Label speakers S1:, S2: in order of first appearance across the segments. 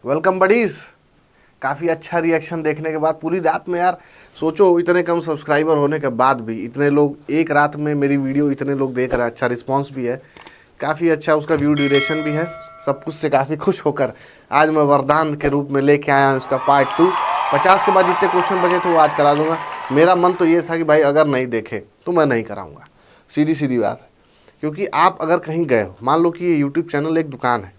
S1: Welcome buddies. काफ़ी अच्छा reaction देखने के बाद पूरी रात में यार, सोचो इतने कम सब्सक्राइबर होने के बाद भी इतने लोग एक रात में मेरी वीडियो इतने लोग देख रहे हैं। अच्छा रिस्पांस भी है, काफ़ी अच्छा उसका व्यू ड्यूरेशन भी है, सब कुछ से काफ़ी खुश होकर आज मैं वरदान के रूप में लेके आया हूँ इसका पार्ट 2। 50 के बाद जितने क्वेश्चन बचे थे वो आज करा दूंगा। मेरा मन तो ये था कि भाई अगर नहीं देखे तो मैं नहीं कराऊंगा, सीधी सीधी बात है। क्योंकि आप अगर कहीं गए हो, मान लो कि ये यूट्यूब चैनल एक दुकान है,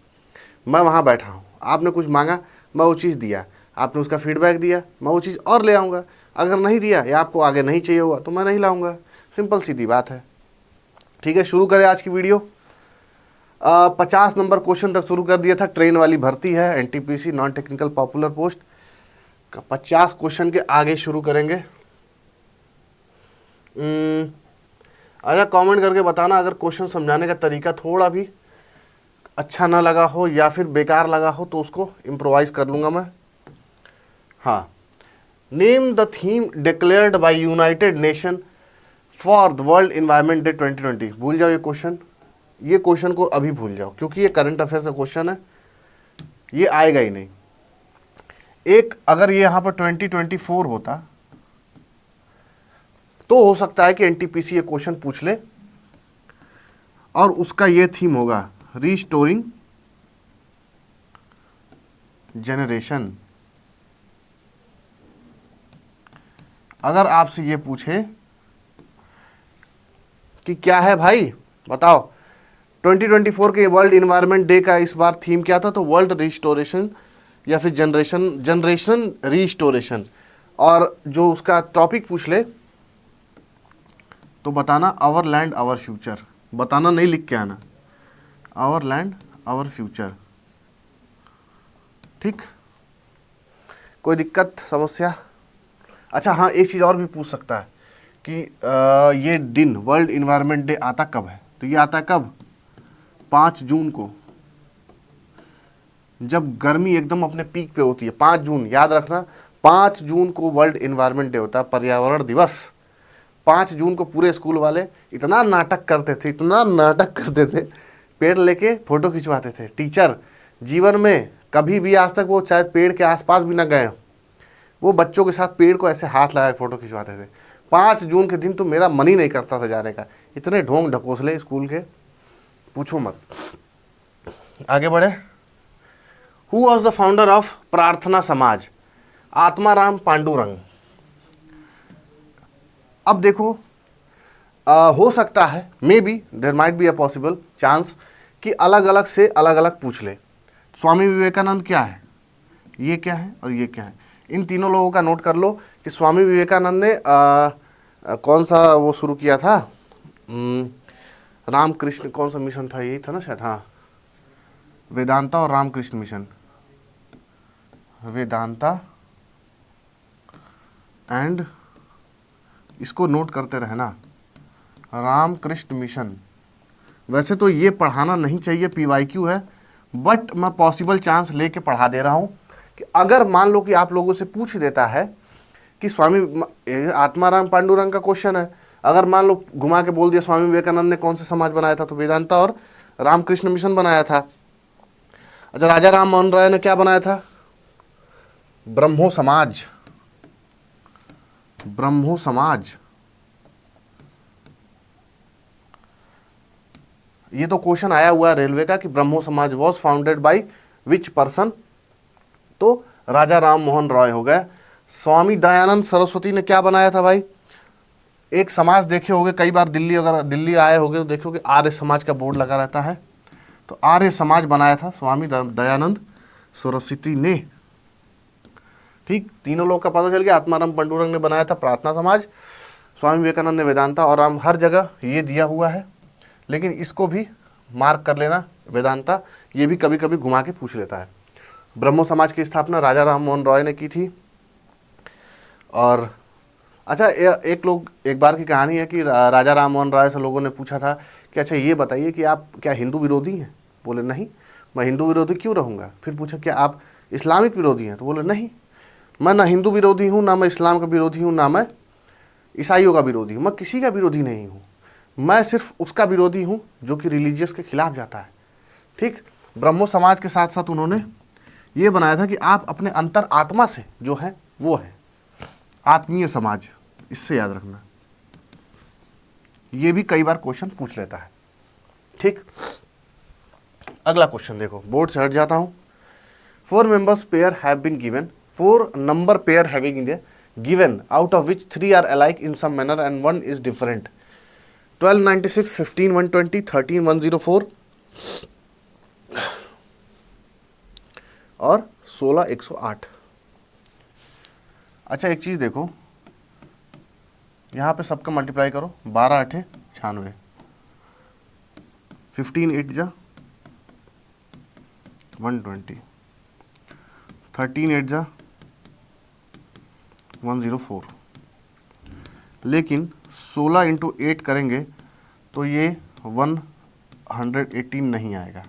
S1: मैं वहाँ बैठा हूँ, आपने कुछ मांगा, मैं वो चीज़ दिया, आपने उसका फीडबैक दिया, मैं वो चीज़ और ले आऊँगा। अगर नहीं दिया या आपको आगे नहीं चाहिए हुआ तो मैं नहीं लाऊंगा, सिंपल सीधी बात है। ठीक है, शुरू करें आज की वीडियो। 50 नंबर क्वेश्चन तक शुरू कर दिया था। ट्रेन वाली भर्ती है, NTPC non technical popular post का 50 क्वेश्चन के आगे शुरू करेंगे। अच्छा, कमेंट करके बताना अगर क्वेश्चन समझाने का तरीका थोड़ा भी अच्छा ना लगा हो या फिर बेकार लगा हो तो उसको इम्प्रोवाइज कर लूँगा मैं। हाँ, name the theme declared by United nation for the world environment day 2020। भूल जाओ ये क्वेश्चन को अभी भूल जाओ, क्योंकि ये करंट अफेयर्स का क्वेश्चन है, ये आएगा ही नहीं। एक अगर ये यहाँ पर 2024 होता तो हो सकता है कि एनटीपीसी ये क्वेश्चन पूछ ले और उसका ये थीम होगा रीस्टोरिंग जनरेशन। अगर आपसे ये पूछे कि क्या है भाई बताओ, 2024 के वर्ल्ड इन्वायरमेंट डे का इस बार थीम क्या था, तो वर्ल्ड रिस्टोरेशन या फिर जनरेशन रिस्टोरेशन। और जो उसका टॉपिक पूछ ले तो बताना आवर लैंड आवर फ्यूचर, बताना नहीं, लिख के आना आवर लैंड आवर फ्यूचर। ठीक, कोई दिक्कत समस्या? अच्छा हाँ, एक चीज़ और भी पूछ सकता है कि ये दिन वर्ल्ड इन्वायरमेंट डे आता कब है, तो ये आता है कब, 5 जून को, जब गर्मी एकदम अपने पीक पे होती है। 5 जून याद रखना, 5 जून को वर्ल्ड इन्वायरमेंट डे होता है, पर्यावरण दिवस। 5 जून को पूरे स्कूल वाले इतना नाटक करते थे, पेड़ लेके फोटो खिंचवाते थे। टीचर जीवन में कभी भी आज तक वो चाहे पेड़ के आसपास भी ना गए, वो बच्चों के साथ पेड़ को ऐसे हाथ लगा के फोटो खिंचवाते थे। 5 जून के दिन तो मेरा मन ही नहीं करता था जाने का, इतने ढोंग ढकोसले स्कूल के, पूछो मत। आगे बढ़े। Who was the founder of प्रार्थना समाज? आत्माराम पांडुरंग। अब देखो, हो सकता है, may be there might be a possible chance कि अलग अलग से अलग अलग पूछ ले। स्वामी विवेकानंद क्या है, ये क्या है और ये क्या है, इन तीनों लोगों का नोट कर लो कि स्वामी विवेकानंद ने कौन सा वो शुरू किया था, रामकृष्ण, कौन सा मिशन था, यही था ना शायद, हाँ, वेदांता और रामकृष्ण मिशन, वेदांता एंड, इसको नोट करते रहना, रामकृष्ण मिशन। वैसे तो ये पढ़ाना नहीं चाहिए, पीवाईक्यू है, बट मैं पॉसिबल चांस लेके पढ़ा दे रहा हूँ कि अगर मान लो कि आप लोगों से पूछ देता है कि स्वामी आत्माराम पांडुरंग का क्वेश्चन है, अगर मान लो घुमा के बोल दिया स्वामी विवेकानंद ने कौन सा समाज बनाया था, तो वेदांता और रामकृष्ण मिशन बनाया था। अच्छा, राजा राम मोहन राय ने क्या बनाया था, ब्रह्मो समाज, ब्रह्मो समाज। ये तो क्वेश्चन आया हुआ है रेलवे का कि ब्रह्मो समाज was founded by which person, तो राजा राम मोहन रॉय हो गए। स्वामी दयानंद सरस्वती ने क्या बनाया था भाई, एक समाज देखे होगे कई बार, दिल्ली अगर दिल्ली आए होगे तो देखोगे आर्य समाज का बोर्ड लगा रहता है, तो आर्य समाज बनाया था स्वामी दयानंद सरस्वती ने। ठीक, तीनों लोग का पता चल गया। आत्माराम पांडुरंग ने बनाया था प्रार्थना समाज, स्वामी विवेकानंद ने वेदांता, और राम हर जगह ये दिया हुआ है, लेकिन इसको भी मार्क कर लेना, वेदांता, ये भी कभी कभी घुमा के पूछ लेता है। ब्रह्मो समाज की स्थापना राजा राम मोहन रॉय ने की थी। और अच्छा, एक बार की कहानी है कि राजा राम मोहन रॉय से लोगों ने पूछा था कि अच्छा ये बताइए कि आप क्या हिंदू विरोधी हैं? बोले नहीं, मैं हिंदू विरोधी क्यों रहूँगा। फिर पूछा क्या आप इस्लामिक विरोधी हैं? तो बोले नहीं, मैं ना हिंदू विरोधी हूँ, ना मैं इस्लाम का विरोधी हूँ, ना मैं ईसाइयों का विरोधी हूँ, मैं किसी का विरोधी नहीं हूँ, मैं सिर्फ उसका विरोधी हूँ जो कि रिलीजियस के खिलाफ जाता है। ठीक, ब्रह्मो समाज के साथ साथ उन्होंने ये बनाया था कि आप अपने अंतर आत्मा से जो है वो है आत्मीय समाज, इससे याद रखना। ये भी कई बार क्वेश्चन पूछ लेता है। ठीक, अगला क्वेश्चन देखो, बोर्ड से हट जाता हूं। 4 members pair have been given, 4 number pair having been given, out of which 3 are alike in some manner and 1 is different. 1296, 15 120, 13 104 और 16 108। अच्छा एक चीज देखो, यहां पे सबका मल्टीप्लाई करो, 12 8 96, 15 8 जा 120, 13 8 जा 104, लेकिन 16 इंटू 8 करेंगे तो ये 118 नहीं आएगा।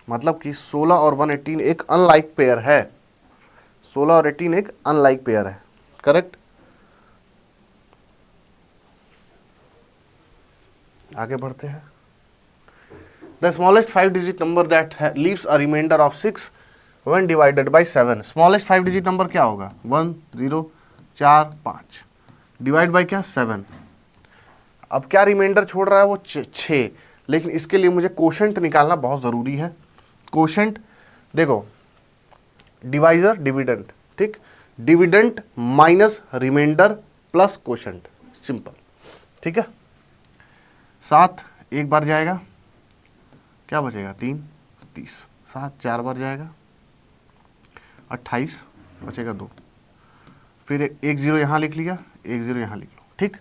S1: मतलब कि 16 और 118 एक अनलाइक पेयर है। 16 और 18 एक अनलाइक पेयर है। करेक्ट। आगे बढ़ते हैं। The smallest 5 digit number that leaves a reminder of 6 when divided by 7। Smallest 5 digit number क्या होगा? 1 0 4 5 डिवाइड बाई क्या? 7। अब क्या रिमाइंडर छोड़ रहा है वो? 6। लेकिन इसके लिए मुझे कोशेंट निकालना बहुत ज़रूरी है। कोशेंट देखो, डिवाइजर डिविडेंट, ठीक, dividend minus remainder plus quotient, simple. ठीक है, 7 एक बार जाएगा, क्या बचेगा? 3 30, 7 4 बार जाएगा, 28 बचेगा 2, फिर 1 0 यहाँ लिख लिया, 1 0 यहाँ लिख लो। ठीक,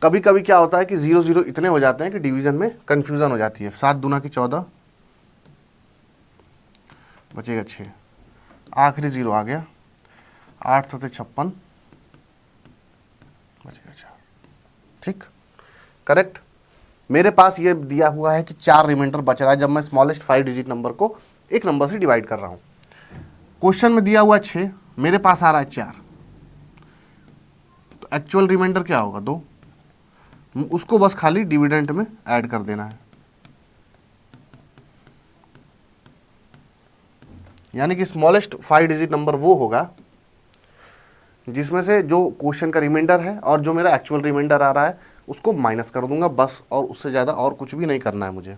S1: कभी कभी क्या होता है कि 0 0 इतने हो जाते हैं कि डिवीजन में कंफ्यूजन हो जाती है। 7 दूना की 14 बचेगा 6, आखिरी 0 आ गया, 8 7 56 बचेगा 4। ठीक, करेक्ट। मेरे पास ये दिया हुआ है कि 4 रिमाइंडर बच रहा है जब मैं स्मॉलेस्ट 5 डिजिट नंबर को एक नंबर से डिवाइड कर रहा हूं। क्वेश्चन में दिया हुआ 6, मेरे पास आ रहा है 4, तो एक्चुअल रिमाइंडर क्या होगा? 2। उसको बस खाली डिविडेंट में ऐड कर देना है। यानी कि स्मॉलेस्ट 5 डिजिट नंबर वो होगा जिसमें से जो क्वेश्चन का रिमाइंडर है और जो मेरा एक्चुअल रिमाइंडर आ रहा है उसको माइनस कर दूंगा बस, और उससे ज़्यादा और कुछ भी नहीं करना है मुझे।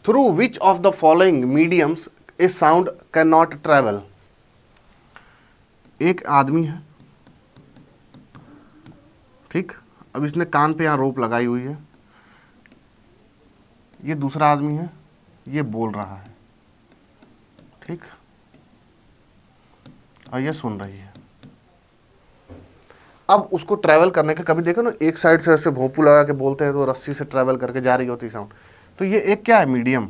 S1: Through which of the following mediums A sound can not travel. एक आदमी है, ठीक, अब इसने कान पे यहां रोप लगाई हुई है, ये दूसरा आदमी है, ये बोल रहा है, ठीक, और ये सुन रही है। अब उसको ट्रैवल करने का, कभी देखो ना एक साइड से ऐसे भोंपू लगा के बोलते हैं तो रस्सी से ट्रैवल करके जा रही होती साउंड, तो ये एक क्या है? Medium.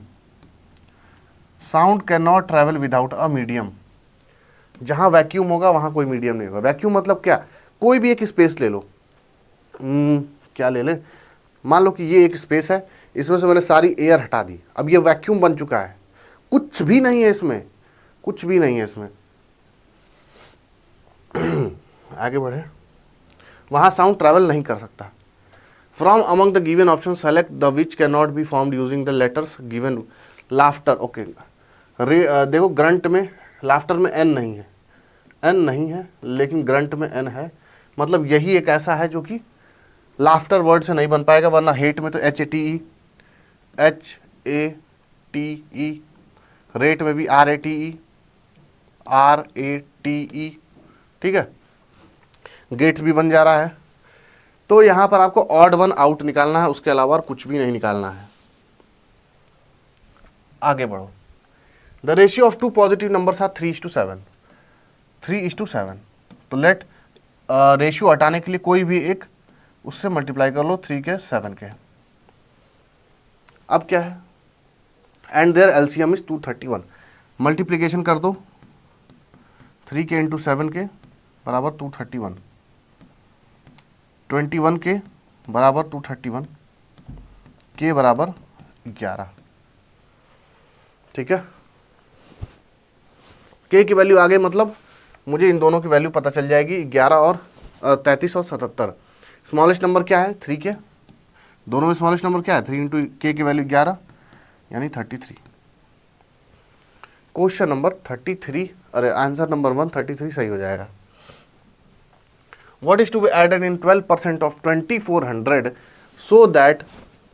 S1: Sound can not travel without a medium. जहां वैक्यूम होगा वहां कोई मीडियम नहीं होगा। वैक्यूम मतलब क्या? कोई भी एक स्पेस ले लो, क्या ले ले, मान लो कि ये एक स्पेस है, इसमें से मैंने सारी एयर हटा दी, अब ये वैक्यूम बन चुका है, कुछ भी नहीं है इसमें, कुछ भी नहीं है इसमें। आगे बढ़े, वहां साउंड ट्रैवल नहीं कर सकता। From among the given option select the which can not be formed using the letters given. Laughter, okay, देखो ग्रंट में, लाफ्टर में एन नहीं है, एन नहीं है, लेकिन ग्रंट में एन है। मतलब यही एक ऐसा है जो कि लाफ्टर वर्ड से नहीं बन पाएगा, वरना हेट में तो HATE, HATE, रेट में भी RATE, RATE, ठीक है, गेट्स भी बन जा रहा है। तो यहां पर आपको ऑड वन आउट निकालना है, उसके अलावा कुछ भी नहीं निकालना है। आगे बढ़ो। The ratio of 2 positive numbers are 3:7, 3:7। तो लेट रेशियो हटाने के लिए कोई भी एक उससे मल्टीप्लाई कर लो, 3 के 7 के। अब क्या है? And their LCM is 231। Multiplication कर दो, 3 के इंटू 7 के बराबर 231, 21 के बराबर 231, के बराबर 11। ठीक है, के की वैल्यू आ गई, मतलब मुझे इन दोनों की वैल्यू पता चल जाएगी, 11 और 33 और 77। स्मॉलेस्ट नंबर क्या है? 3 के, दोनों में स्मॉलेस्ट नंबर क्या है? 3 इंटू के की वैल्यू 11, यानी 33। क्वेश्चन नंबर 33, अरे आंसर नंबर 133 सही हो जाएगा। What is to be added in 12% of 2400 so that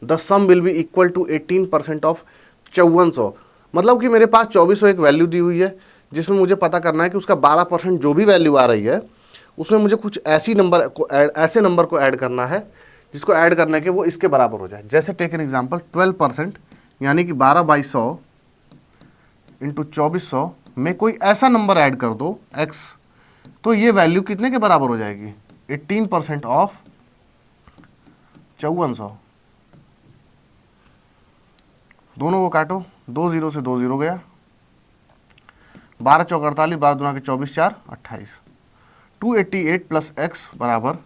S1: the sum will be equal to 18% of 5400। मतलब कि मेरे पास 2400 एक वैल्यू दी हुई है जिसमें मुझे पता करना है कि उसका 12% जो भी वैल्यू आ रही है उसमें मुझे कुछ ऐसे नंबर को ऐड करना है जिसको ऐड करने के वो इसके बराबर हो जाए। जैसे टेक एन एग्जांपल 12% यानी कि 12/100 इंटू 2400 में कोई ऐसा नंबर ऐड कर दो x, तो ये वैल्यू कितने के बराबर हो जाएगी? 18% ऑफ 5400। दोनों को काटो, 2 0 से 2 0 गया, 12 चौक 48, 12 दूना के 24, 4 28, 288 प्लस एक्स बराबर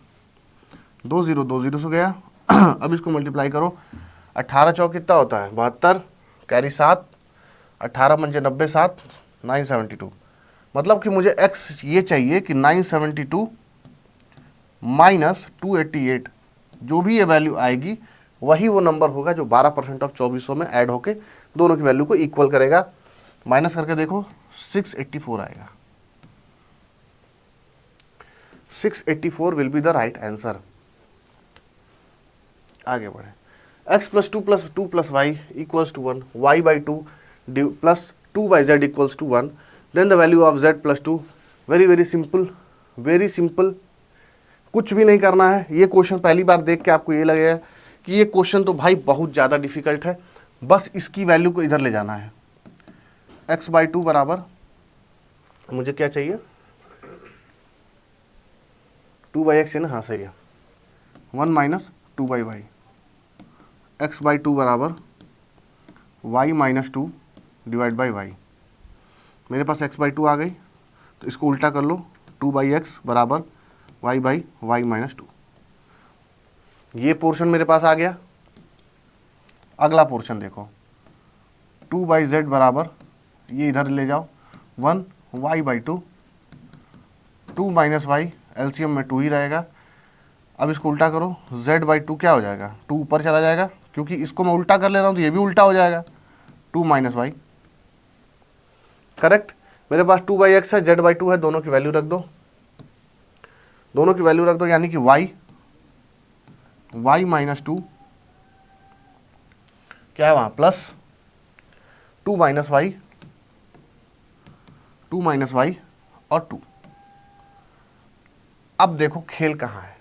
S1: 2 0 2 0 से गया। अब इसको मल्टीप्लाई करो, 18 चौक कितना होता है? 72, कैरी 7, 18 पंजे 90, 7 972। मतलब कि मुझे x ये चाहिए कि 972 माइनस 288, जो भी ये वैल्यू आएगी वही वो नंबर होगा जो 12% ऑफ 2400 में ऐड होके दोनों की वैल्यू को इक्वल करेगा। माइनस करके देखो 684 आएगा। 684 will be the right answer. आगे बढ़े। x plus 2 plus y equals to 1, y by 2 plus 2 by z equals to 1, then the value of z plus 2। Very simple, कुछ भी नहीं करना है। ये क्वेश्चन पहली बार देख के आपको ये लगेगा कि ये क्वेश्चन तो भाई बहुत ज़्यादा डिफिकल्ट है, बस इसकी वैल्यू को इधर ले जाना है। x बाई 2 बराबर मुझे क्या चाहिए? 2/x है ना? हाँ सही है। 1 माइनस 2/y, x बाई 2 बराबर y minus 2 divide by y. मेरे पास x बाई 2 आ गई, तो इसको उल्टा कर लो, 2/x बराबर y बाई वाई माइनस 2। ये पोर्शन मेरे पास आ गया। अगला पोर्शन देखो, 2/z बराबर, ये इधर ले जाओ, 1 y by 2, 2 minus y, LCM में 2 ही रहेगा। अब इसको उल्टा करो, z बाई 2 क्या हो जाएगा? 2 ऊपर चला जाएगा, क्योंकि इसको मैं उल्टा कर ले रहा हूँ तो ये भी उल्टा हो जाएगा, 2 माइनस वाई। करेक्ट। मेरे पास 2/x है, z बाई 2 है, दोनों की वैल्यू रख दो, यानी कि y माइनस 2 क्या है वहाँ? प्लस 2 माइनस वाई और 2। अब देखो खेल कहाँ है।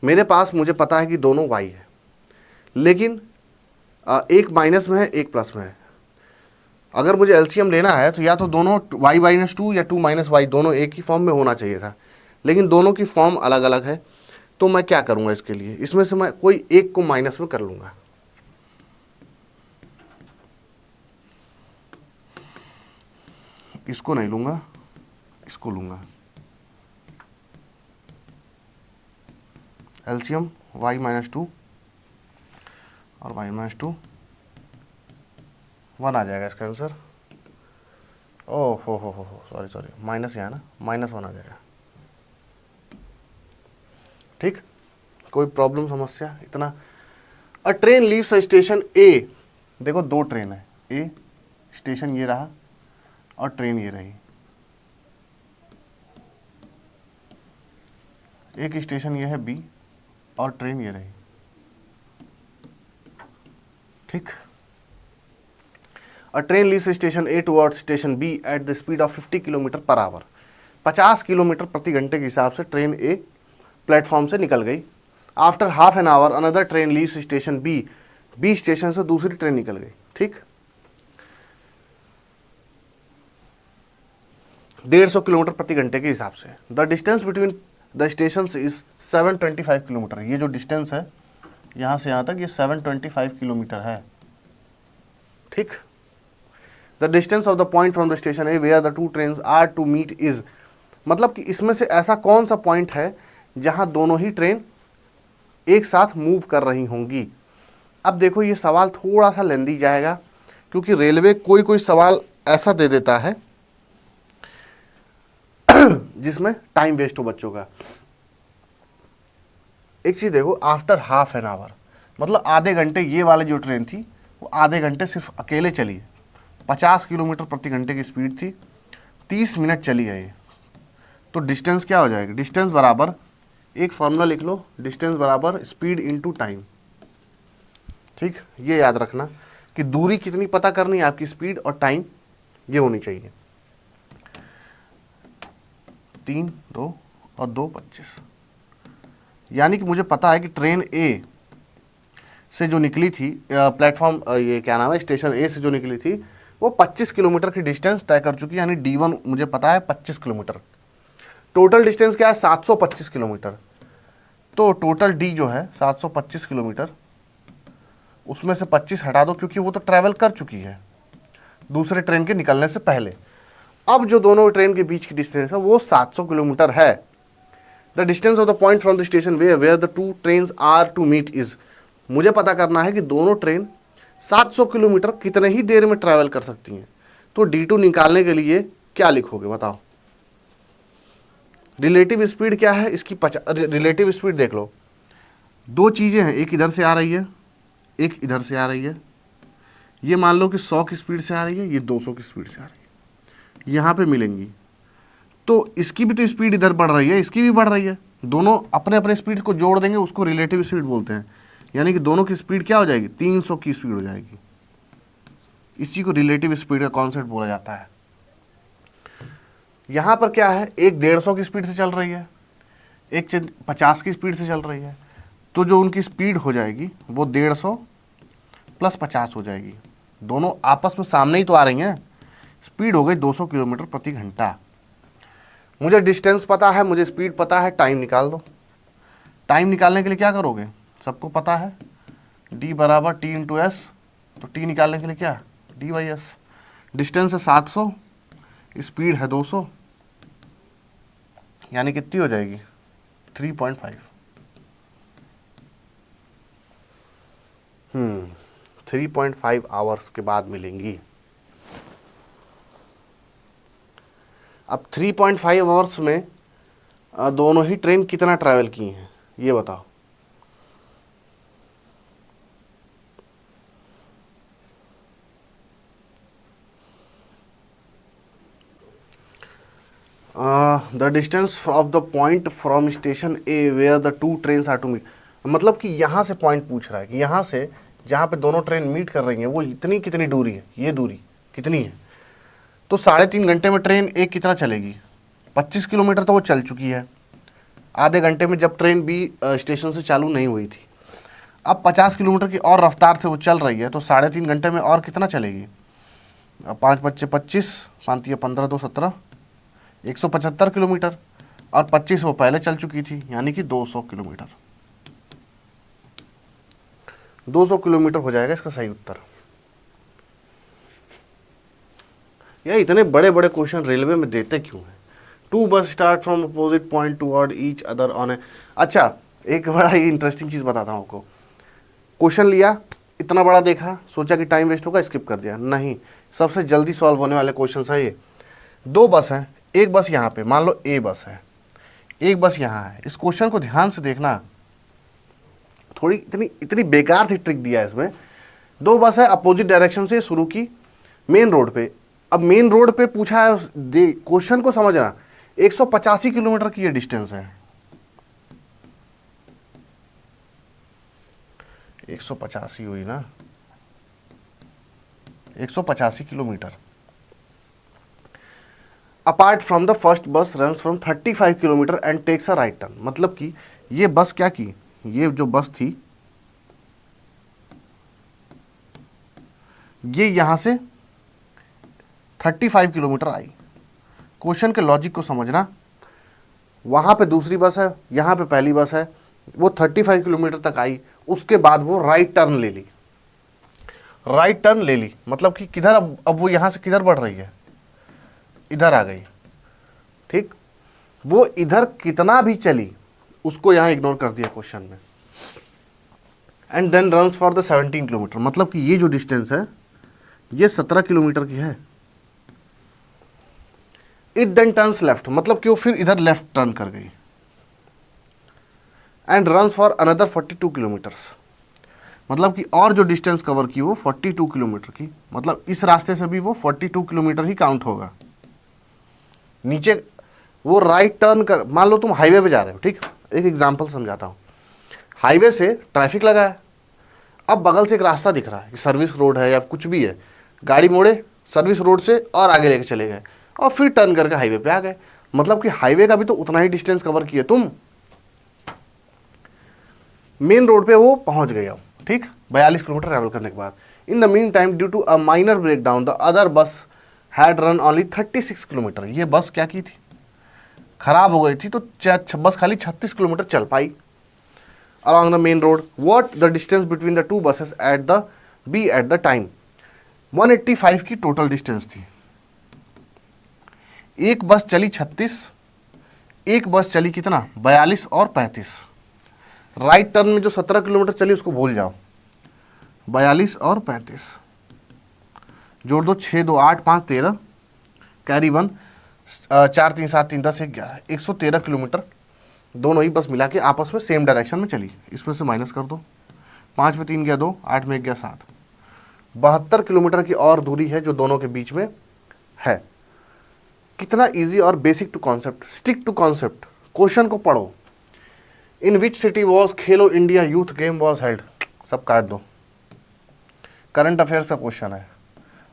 S1: मेरे पास मुझे पता है कि दोनों y है, लेकिन एक माइनस में है एक प्लस में है। अगर मुझे एलसीएम लेना है तो या तो दोनों y माइनस 2 या 2 माइनस वाई दोनों एक ही फॉर्म में होना चाहिए था, लेकिन दोनों की फॉर्म अलग अलग है। तो मैं क्या करूंगा इसके लिए? इसमें से मैं कोई एक को माइनस में कर लूंगा। इसको नहीं लूंगा, इसको लूंगा। एलसीएम y माइनस 2 और y माइनस 2 1 आ जाएगा इसका आंसर। ओह हो सॉरी, माइनस यहाँ ना, -1 आ जाएगा। ठीक, कोई प्रॉब्लम समस्या? इतना। अ ट्रेन लीव्स स्टेशन ए, देखो 2 ट्रेन है, ए स्टेशन ये रहा और ट्रेन ये रही। एक स्टेशन ये है बी और ट्रेन ये रही। ठीक। A train leaves station A towards station B at the speed of 50 kilometre per hour. 50 kilometre प्रति घंटे के हिसाब से ट्रेन ए प्लेटफॉर्म से निकल गई। After half an hour another train leaves station B, B station से दूसरी ट्रेन निकल गई। ठीक, 150 किलोमीटर प्रति घंटे के हिसाब से। The distance between the station is 725 kilometre. ये जो डिस्टेंस है यहाँ से यहाँ तक, ये 725 किलोमीटर है। ठीक। The distance of the point from the station A where the 2 trains are to meet is, मतलब कि इसमें से ऐसा कौन सा पॉइंट है जहां दोनों ही ट्रेन एक साथ मूव कर रही होंगी। अब देखो ये सवाल थोड़ा सा लेंदी जाएगा, क्योंकि रेलवे कोई सवाल ऐसा दे देता है जिसमें टाइम वेस्ट हो बच्चों का। एक चीज देखो, आफ्टर हाफ एन आवर मतलब आधे घंटे ये वाली जो ट्रेन थी वो वो आधे घंटे सिर्फ अकेले चली है। 50 किलोमीटर प्रति घंटे की स्पीड थी, 30 मिनट चली है ये। तो डिस्टेंस क्या हो जाएगी, डिस्टेंस बराबर, एक फॉर्मूला लिख लो, डिस्टेंस बराबर स्पीड इनटू टाइम। ठीक, ये याद रखना कि दूरी कितनी पता करनी है, आपकी स्पीड और टाइम ये होनी चाहिए। 3, 2 और 2 25। यानी कि मुझे पता है कि ट्रेन ए से जो निकली थी, प्लेटफॉर्म ये क्या नाम है, स्टेशन ए से जो निकली थी, वो 25 किलोमीटर की डिस्टेंस तय कर चुकी है। यानी D1 मुझे पता है 25 किलोमीटर। टोटल डिस्टेंस क्या है, 725 किलोमीटर। तो टोटल डी जो है 725 किलोमीटर, उसमें से 25 हटा दो क्योंकि वो तो ट्रैवल कर चुकी है दूसरे ट्रेन के निकलने से पहले। अब जो दोनों ट्रेन के बीच की डिस्टेंस है वो 700 किलोमीटर है। The distance of the point from the station where the two trains are to meet is, मुझे पता करना है कि दोनों ट्रेन 700 किलोमीटर कितने ही देर में ट्रैवल कर सकती हैं। तो D2 निकालने के लिए क्या लिखोगे बताओ। रिलेटिव स्पीड क्या है इसकी, रिलेटिव स्पीड देख लो, दो चीज़ें हैं, एक इधर से आ रही है, एक इधर से आ रही है। ये मान लो कि 100 की स्पीड से आ रही है, ये 200 की स्पीड से आ रही है, यहाँ पे मिलेंगी। तो इसकी भी तो स्पीड इधर बढ़ रही है, इसकी भी बढ़ रही है, दोनों अपने अपने स्पीड को जोड़ देंगे, उसको रिलेटिव स्पीड बोलते हैं। यानी कि दोनों की स्पीड क्या हो जाएगी, 300 की स्पीड हो जाएगी। इसी को रिलेटिव स्पीड का कॉन्सेप्ट बोला जाता है। यहाँ पर क्या है, एक 150 की स्पीड से चल रही है, एक 50 की स्पीड से चल रही है। तो जो उनकी स्पीड हो जाएगी वो 150 प्लस 50 हो जाएगी। दोनों आपस में सामने ही तो आ रही हैं। स्पीड हो गई 200 किलोमीटर प्रति घंटा। मुझे डिस्टेंस पता है, मुझे स्पीड पता है, टाइम निकाल दो। टाइम निकालने के लिए क्या करोगे, सबको पता है D बराबर T इंटू एस। तो T निकालने के लिए क्या, D बाई एस। डिस्टेंस है 700, स्पीड है 200, यानी कितनी हो जाएगी 3.5। 3.5 आवर्स के बाद मिलेंगी। अब 3.5 आवर्स में दोनों ही ट्रेन कितना ट्रैवल की हैं ये बताओ। The distance of the point from station A where the two trains are to meet, मतलब कि यहाँ से पॉइंट पूछ रहा है कि यहाँ से जहाँ पे दोनों ट्रेन मीट कर रही हैं वो इतनी कितनी दूरी है, ये दूरी कितनी है। तो 3.5 घंटे में ट्रेन एक कितना चलेगी, 25 किलोमीटर तो वो चल चुकी है आधे घंटे में, जब ट्रेन बी स्टेशन से चालू नहीं हुई थी। अब 50 किलोमीटर की और रफ्तार से वो चल रही है, तो 3.5 घंटे में और कितना चलेगी, 5 बच्चे 25, 5 या 15, 2 17, 175 किलोमीटर, और 25 वो पहले चल चुकी थी, यानी कि 200 किलोमीटर। 200 किलोमीटर हो जाएगा इसका सही उत्तर। यार इतने बड़े बड़े क्वेश्चन रेलवे में देते क्यों हैं। 2 bus start from opposite point toward each other on a, अच्छा एक बड़ा ही इंटरेस्टिंग चीज़ बताता हूँ आपको। क्वेश्चन लिया, इतना बड़ा देखा, सोचा कि टाइम वेस्ट होगा, स्किप कर दिया। नहीं, सबसे जल्दी सॉल्व होने वाले क्वेश्चन है ये। 2 बस हैं, एक बस यहाँ पे मान लो ए बस है, एक बस यहाँ है। इस क्वेश्चन को ध्यान से देखना, थोड़ी इतनी बेकार थी ट्रिक दिया है इसमें। 2 बस है, अपोजिट डायरेक्शन से शुरू की, मेन रोड पे। अब मेन रोड पे पूछा है, क्वेश्चन को समझना, 185 किलोमीटर की ये डिस्टेंस है। 185 हुई ना, 185 kilometre. Apart from the first bus runs from 35 kilometre and takes a right turn, मतलब कि ये बस क्या की, ये जो बस थी ये यहां से 35 किलोमीटर आई। क्वेश्चन के लॉजिक को समझना, वहां पे दूसरी बस है, यहां पे पहली बस है, वो 35 किलोमीटर तक आई, उसके बाद वो राइट टर्न ले ली। राइट टर्न ले ली मतलब कि किधर, अब वो यहां से किधर बढ़ रही है, इधर आ गई। ठीक, वो इधर कितना भी चली उसको यहां इग्नोर कर दिया क्वेश्चन में। And then runs for the 17 kilometre, मतलब कि ये जो डिस्टेंस है ये 17 किलोमीटर की है। इट देन टर्न्स लेफ्ट, मतलब कि वो फिर इधर लेफ्ट टर्न कर गई। And runs for another 42 kilometres, मतलब कि और जो डिस्टेंस कवर की वो 42 किलोमीटर की, मतलब इस रास्ते से भी वो 42 किलोमीटर ही काउंट होगा। नीचे वो राइट टर्न कर, मान लो तुम हाईवे पे जा रहे हो, ठीक, एक एग्जांपल समझाता हूँ। हाईवे से ट्रैफिक लगा है, अब बगल से एक रास्ता दिख रहा है कि सर्विस रोड है या कुछ भी है, गाड़ी मोड़े सर्विस रोड से और आगे लेके चले गए और फिर टर्न करके हाईवे पे आ गए। मतलब कि हाईवे का भी तो उतना ही डिस्टेंस कवर किए तुम, मेन रोड पे वो पहुंच गए अब, ठीक, 42 किलोमीटर ट्रैवल करने के बाद। In the mean time due to a minor break down the other bus had run only 36 kilometre. ये बस क्या की थी, खराब हो गई थी, तो बस खाली 36 किलोमीटर चल पाई along the main road. What the distance between the two buses at the be at the time? 185 की टोटल डिस्टेंस थी। एक बस चली 36, एक बस चली कितना 42 और 35। राइट टर्न में जो 17 किलोमीटर चली उसको भूल जाओ, 42 और 35 जोड़ दो, 6 2 8 5 13, कैरी 1, 4 3 7 3 10 11, 113 किलोमीटर दोनों ही बस मिला के आपस में सेम डायरेक्शन में चली। इसमें से माइनस कर दो, 5 में 3 गया 2, 8 में 1 गया 7, 72 किलोमीटर की और दूरी है जो दोनों के बीच में है। कितना इजी और basic to concept, stick to concept. Question को पढ़ो। In which city was Khelo India youth game was held, सब काट दो। करंट अफेयर्स का क्वेश्चन है,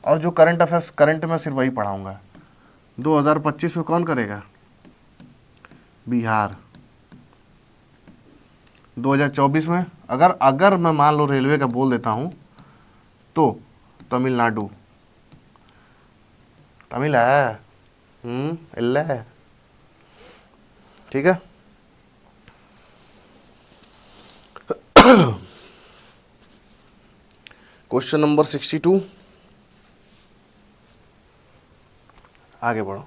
S1: और जो करंट अफेयर्स करंट में सिर्फ वही पढ़ाऊंगा। 2025 में कौन करेगा, बिहार। 2024 में अगर मैं मान लो रेलवे का बोल देता हूँ तो तमिलनाडु, तमिल है, इल्ला है, ठीक है। क्वेश्चन नंबर 62, आगे बढ़ो।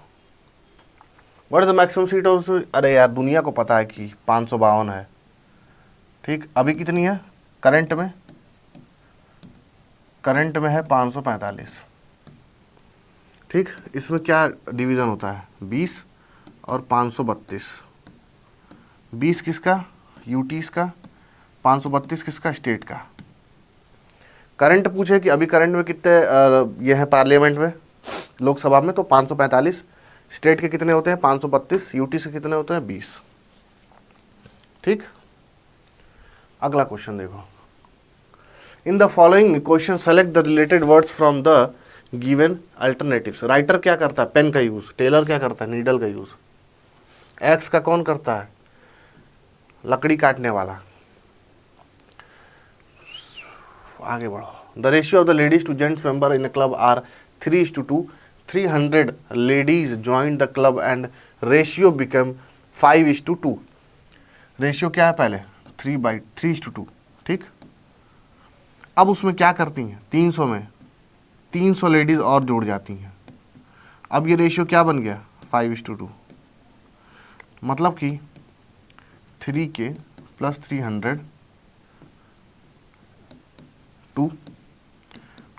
S1: What is the maximum seat of, अरे यार दुनिया को पता है कि 552 है, ठीक। अभी कितनी है करंट में, करंट में है 545, ठीक। इसमें क्या डिवीज़न होता है, 20 और 532। 20 किसका, यूटीज़ का, 532 किसका, स्टेट का। करंट पूछे कि अभी करंट में कितने ये हैं पार्लियामेंट में, लोकसभा में, तो 545। स्टेट के कितने होते हैं 532, यूटी से कितने होते हैं 20, ठीक। अगला क्वेश्चन देखो। इन the following question select the related words from the given alternatives. Writer क्या करता है, पेन का यूज। टेलर क्या करता है, नीडल का यूज। एक्स का कौन करता है, लकड़ी काटने वाला। आगे बढ़ो। The ratio of the ladies to gents member in a club are 3:2। 300 ladies join the club and ratio become 5:2। Ratio क्या है पहले, 3:2, ठीक। अब उसमें क्या करती हैं, 300 में 300 लेडीज और जोड़ जाती हैं। अब ये रेशियो क्या बन गया, 5:2। मतलब कि 3K + 300 2,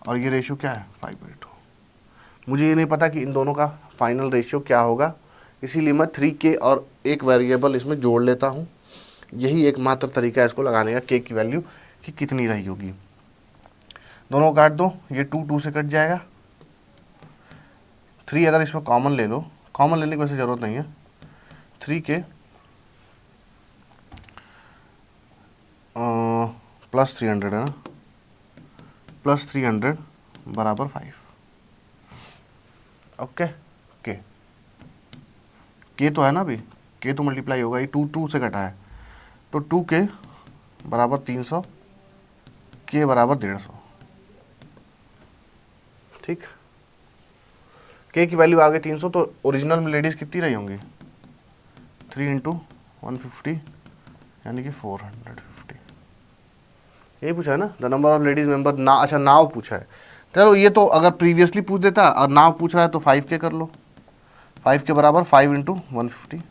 S1: और ये रेशियो क्या है 5/2। मुझे ये नहीं पता कि इन दोनों का फाइनल रेशियो क्या होगा, इसीलिए मैं 3K और एक वेरिएबल इसमें जोड़ लेता हूँ। यही एकमात्र तरीका है इसको लगाने का, K की वैल्यू कि कितनी रही होगी। दोनों काट दो, ये 2 से कट जाएगा। 3 अगर इसमें कॉमन ले लो, कॉमन लेने की वैसे ज़रूरत नहीं है। 3K + 300 है ना, +300 = 5। ओके, के तो है ना, अभी के तो मल्टीप्लाई होगा, ये 2 से कटा है, तो 2K = 300, K = 150, ठीक। K की वैल्यू आ गई 300, तो ओरिजिनल में लेडीज़ कितनी रही होंगी, 3 × 150 यानी कि 450। यही पूछा है ना, the number of ladies member ना। अच्छा, नाव पूछा है, चलो ये तो अगर प्रीवियसली पूछ देता और नाव पूछ रहा है तो 5K कर लो। 5 के बराबर 5 × 150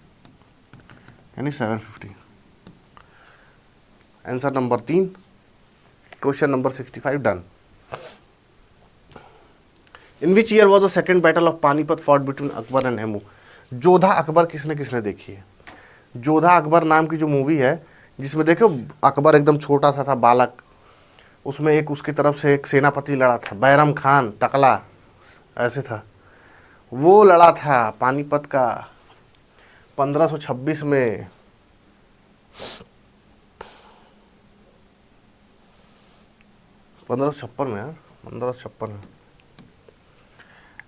S1: यानी 750। Answer number 3, question number 65 done. In which year was the second battle of Panipat fought between Akbar and Hemu. Jodha Akbar किसने किसने देखी है। जोधा अकबर नाम की जो मूवी है, जिसमें देखो अकबर एकदम छोटा सा था बालक, उसमें एक उसकी तरफ से एक सेनापति लड़ा था, बैरम खान टकला ऐसे था, वो लड़ा था पानीपत का 1526 में। 1556 में यार, 1556 में।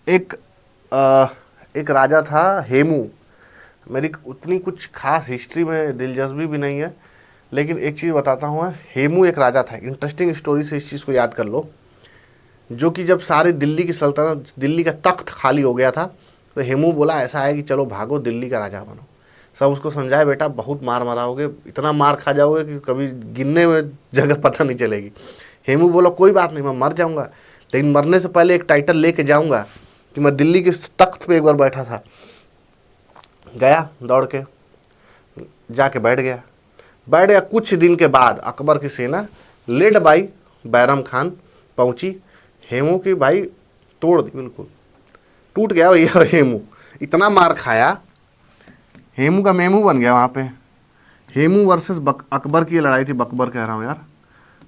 S1: एक एक राजा था हेमू। मेरी उतनी कुछ खास हिस्ट्री में दिलचस्पी भी नहीं है, लेकिन एक चीज़ बताता हूँ। हेमू एक राजा था, इंटरेस्टिंग स्टोरी से इस चीज़ को याद कर लो। जो कि जब सारी दिल्ली की सल्तनत, दिल्ली का तख्त खाली हो गया था, तो हेमू बोला ऐसा है कि चलो भागो दिल्ली का राजा बनो। सब उसको समझाए बेटा बहुत मार मराओगे, इतना मार खा जाओगे कि कभी गिनने में जगह पता नहीं चलेगी। हेमू बोला कोई बात नहीं, मैं मर जाऊंगा, लेकिन मरने से पहले एक टाइटल लेके जाऊंगा कि मैं दिल्ली के तख्त पे एक बार बैठा था। गया दौड़ के, जाके बैठ गया। कुछ दिन के बाद अकबर की सेना लेड बाई बैरम खान पहुंची। हेमू की भाई तोड़ दी, बिल्कुल टूट गया भैया हेमू। इतना मार खाया, हेमू का मेमू बन गया वहाँ पे। हेमू वर्सेस अकबर की लड़ाई थी, बकबर कह रहा हूँ यार,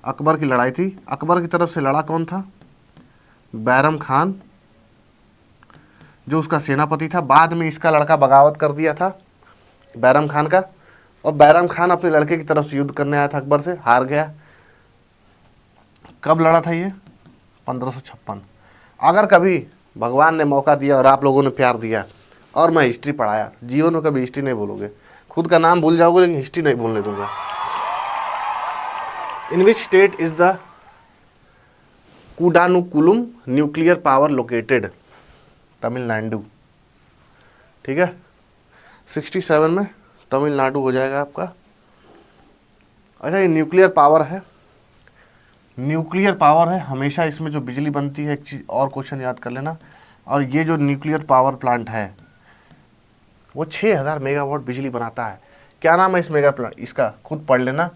S1: अकबर की लड़ाई थी। अकबर की तरफ से लड़ा कौन था? बैरम खान, जो उसका सेनापति था। बाद में इसका लड़का बगावत कर दिया था बैरम खान का, और बैरम खान अपने लड़के की तरफ से युद्ध करने आया था अकबर से, हार गया। कब लड़ा था ये? 1556। अगर कभी भगवान ने मौका दिया और आप लोगों ने प्यार दिया और मैं हिस्ट्री पढ़ाया, जीवन में कभी हिस्ट्री नहीं भूलोगे। खुद का नाम भूल जाओगे लेकिन हिस्ट्री नहीं भूलने दूंगा। In which state is the Kudankulam nuclear power located? Tamil Nadu. ठीक है, 67 में तमिलनाडु हो जाएगा आपका। अच्छा, ये न्यूक्लियर पावर है, न्यूक्लियर पावर है, हमेशा इसमें जो बिजली बनती है, एक चीज़ और क्वेश्चन याद कर लेना। और ये जो न्यूक्लियर पावर प्लांट है वो 6000 मेगावाट बिजली बनाता है। क्या नाम है इस मेगा प्लांट? इसका खुद पढ़ लेना,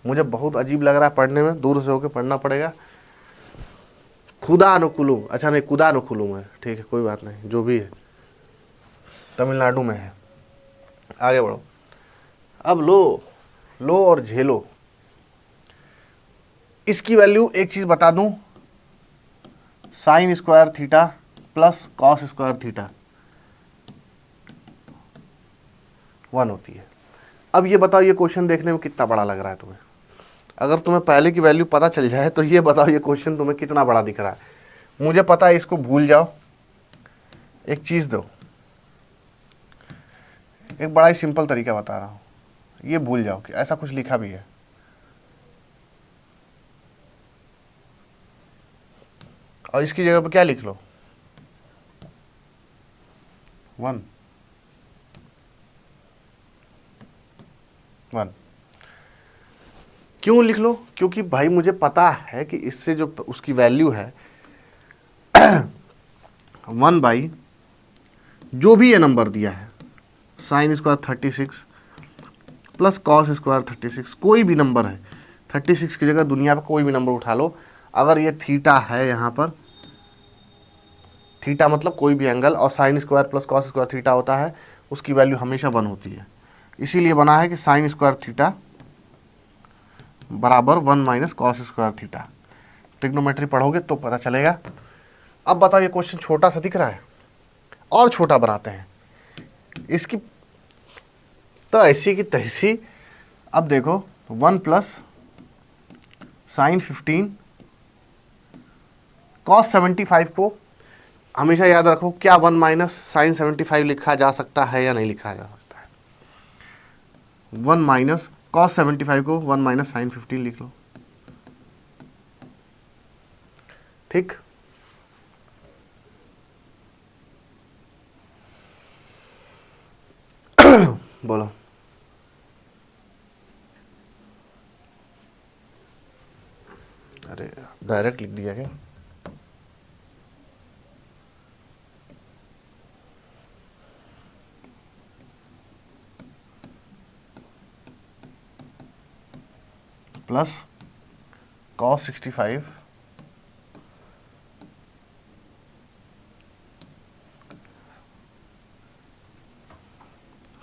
S1: मुझे बहुत अजीब लग रहा है पढ़ने में, दूर से होकर पढ़ना पड़ेगा। कुदानुकुलम, अच्छा नहीं कुदानुकुलम है, ठीक है कोई बात नहीं, जो भी है तमिलनाडु में है। आगे बढ़ो। अब लो और झेलो। इसकी वैल्यू एक चीज़ बता दूं, sine square theta plus cos square theta 1 होती है। अब ये बताओ, ये क्वेश्चन देखने में कितना बड़ा लग रहा है तुम्हें? अगर तुम्हें पहले की वैल्यू पता चल जाए तो ये बताओ ये क्वेश्चन तुम्हें कितना बड़ा दिख रहा है? मुझे पता है, इसको भूल जाओ। एक चीज़ दो, एक बड़ा ही सिंपल तरीका बता रहा हूँ, ये भूल जाओ कि ऐसा कुछ लिखा भी है। और इसकी जगह पे क्या लिख लो? 1 1। क्यों लिख लो? क्योंकि भाई मुझे पता है कि इससे जो उसकी वैल्यू है 1 बाई जो भी ये नंबर दिया है, sine square 36 plus cos square 36, कोई भी नंबर है 36 की जगह दुनिया पर कोई भी नंबर उठा लो। अगर ये थीटा है, यहाँ पर थीटा मतलब कोई भी एंगल, और sine square plus cos square theta होता है, उसकी वैल्यू हमेशा 1 होती है। इसीलिए बना है कि साइन स्क्वायर थीटा बराबर 1 minus cos square theta. Trigonometry पढ़ोगे तो पता चलेगा। अब बताओ, ये क्वेश्चन छोटा सा दिख रहा है, और छोटा बनाते हैं इसकी तो ऐसी की तैसी। अब देखो 1 प्लस साइन 15 कॉस 75 को हमेशा याद रखो, क्या 1 माइनस साइन 75 लिखा जा सकता है या नहीं लिखा जा सकता है? 1 माइनस कॉस 75 को 1 माइनस साइन 15 लिख लो। ठीक, बोलो। अरे डायरेक्ट लिख दिया क्या? Plus cos 65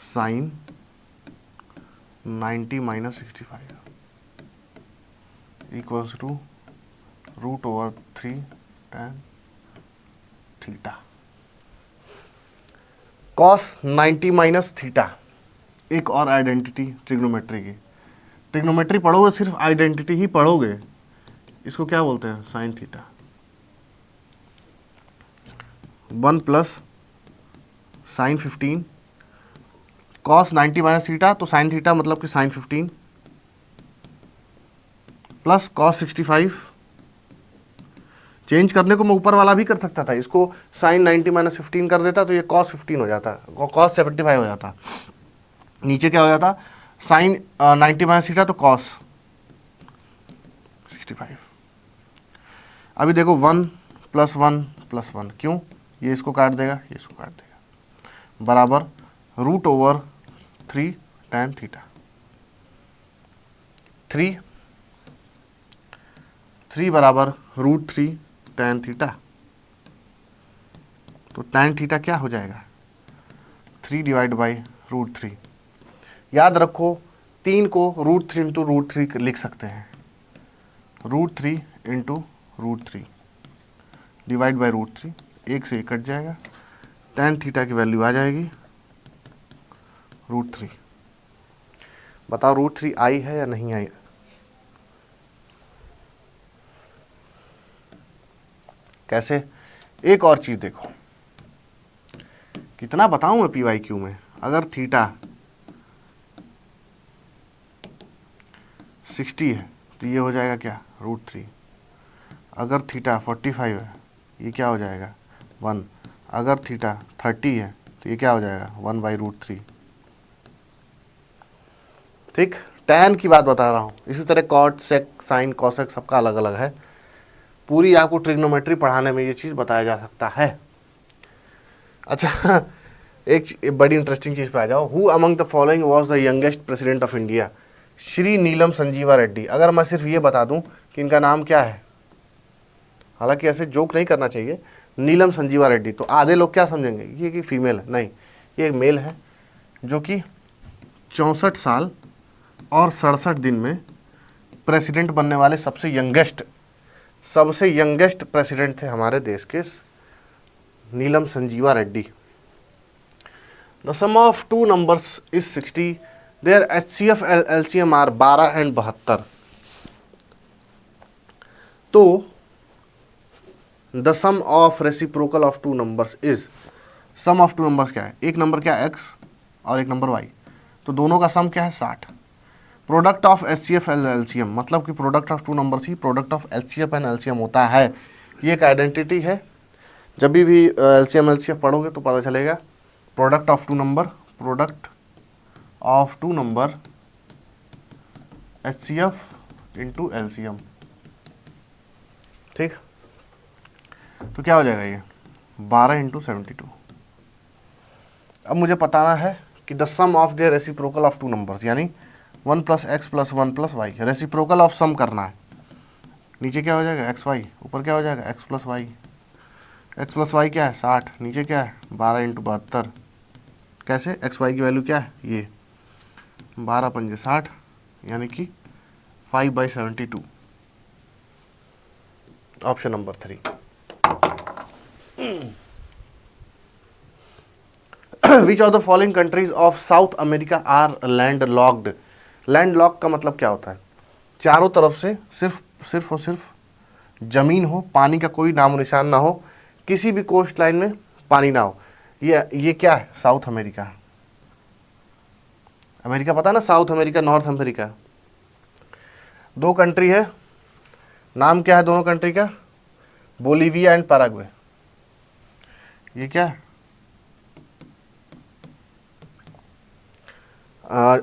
S1: sine 90 minus 65 equals to √3 tan theta. cos 90 minus theta, एक और आइडेंटिटी ट्रिग्नोमेट्री की। ट्रिग्नोमेट्री पढ़ोगे, सिर्फ आइडेंटिटी ही पढ़ोगे, इसको क्या बोलते हैं, sine theta. 1 plus sign 15, cos 90 minus theta, तो साइन थीटा मतलब कि साइन 15 प्लस cos 65। चेंज करने को मैं ऊपर वाला भी कर सकता था, इसको साइन 90 माइनस 15 कर देता तो ये cos 15 हो जाता, cos 75 हो जाता। नीचे क्या हो जाता, साइन 90 माइनस थीटा तो cos 65। अभी देखो 1 प्लस 1 प्लस 1, क्यों, ये इसको काट देगा, ये इसको काट देगा, बराबर √3 tan थीटा। 3 बराबर √3 tan थीटा, तो tan थीटा क्या हो जाएगा, 3 डिवाइड बाई √3। याद रखो 3 को √3 इंटू √3 लिख सकते हैं, √3 इंटू √3 डिवाइड बाई √3, एक से एक कट जाएगा, tan थीटा की वैल्यू आ जाएगी √3। बताओ √3 आई है या नहीं आई। कैसे, एक और चीज देखो, कितना बताऊं मैं PYQ में, अगर थीटा 60 है तो ये हो जाएगा क्या, √3। अगर थीटा 45 है ये क्या हो जाएगा 1। अगर थीटा 30 है तो ये क्या हो जाएगा 1/√3। ठीक, tan की बात बता रहा हूँ। इसी तरह कॉट, सेक, साइन, कॉसेक सबका अलग अलग है। पूरी आपको ट्रिग्नोमेट्री पढ़ाने में ये चीज़ बताया जा सकता है। अच्छा, एक बड़ी इंटरेस्टिंग चीज़ पे आ जाओ। Who among the following was the youngest president of India. Shri Neelam Sanjiva Reddy. अगर मैं सिर्फ ये बता दूं कि इनका नाम क्या है, हालांकि ऐसे जोक नहीं करना चाहिए, नीलम संजीवा रेड्डी, तो आधे लोग क्या समझेंगे ये कि फीमेल है। नहीं, ये एक मेल है जो कि 64 साल और 67 दिन में प्रेसिडेंट बनने वाले सबसे यंगेस्ट प्रेसिडेंट थे हमारे देश के, Neelam Sanjiva Reddy. The sum of two numbers is 60, their HCF LCM are 12 and 72। तो the sum of reciprocal of two numbers is, sum of two numbers क्या है, एक नंबर क्या है x और एक नंबर y, तो दोनों का सम क्या है 60। प्रोडक्ट ऑफ HCF LCM मतलब कि product of two numbers he product of HCF and LCM होता है। ये एक आइडेंटिटी है, जब भी LCM LCF पढ़ोगे तो पता चलेगा। Product of two number HCF into LCM। ठीक, तो क्या हो जाएगा ये 12 इंटू 72। अब मुझे बताना है कि the sum of the reciprocal of two numbers, यानी 1 plus x plus 1 plus y, reciprocal of sum करना है। नीचे क्या हो जाएगा XY, ऊपर क्या हो जाएगा x plus y. X plus y क्या है 60, नीचे क्या है 12 इंटू 72। कैसे, XY की वैल्यू क्या है, ये 12 पंजे 60, यानी कि 5/72। Option number 3। Which of the following countries of South America are land locked. Land lock का मतलब क्या होता है, चारों तरफ से सिर्फ और सिर्फ जमीन हो, पानी का कोई नामो निशान ना हो, किसी भी कोस्ट लाइन में पानी ना हो। ये क्या है, साउथ अमेरिका। अमेरिका पता ना, साउथ अमेरिका, नॉर्थ अमेरिका, दो कंट्री है। नाम क्या है दोनों कंट्री का, बोलीविया एंड पैराग्वे। ये क्या है,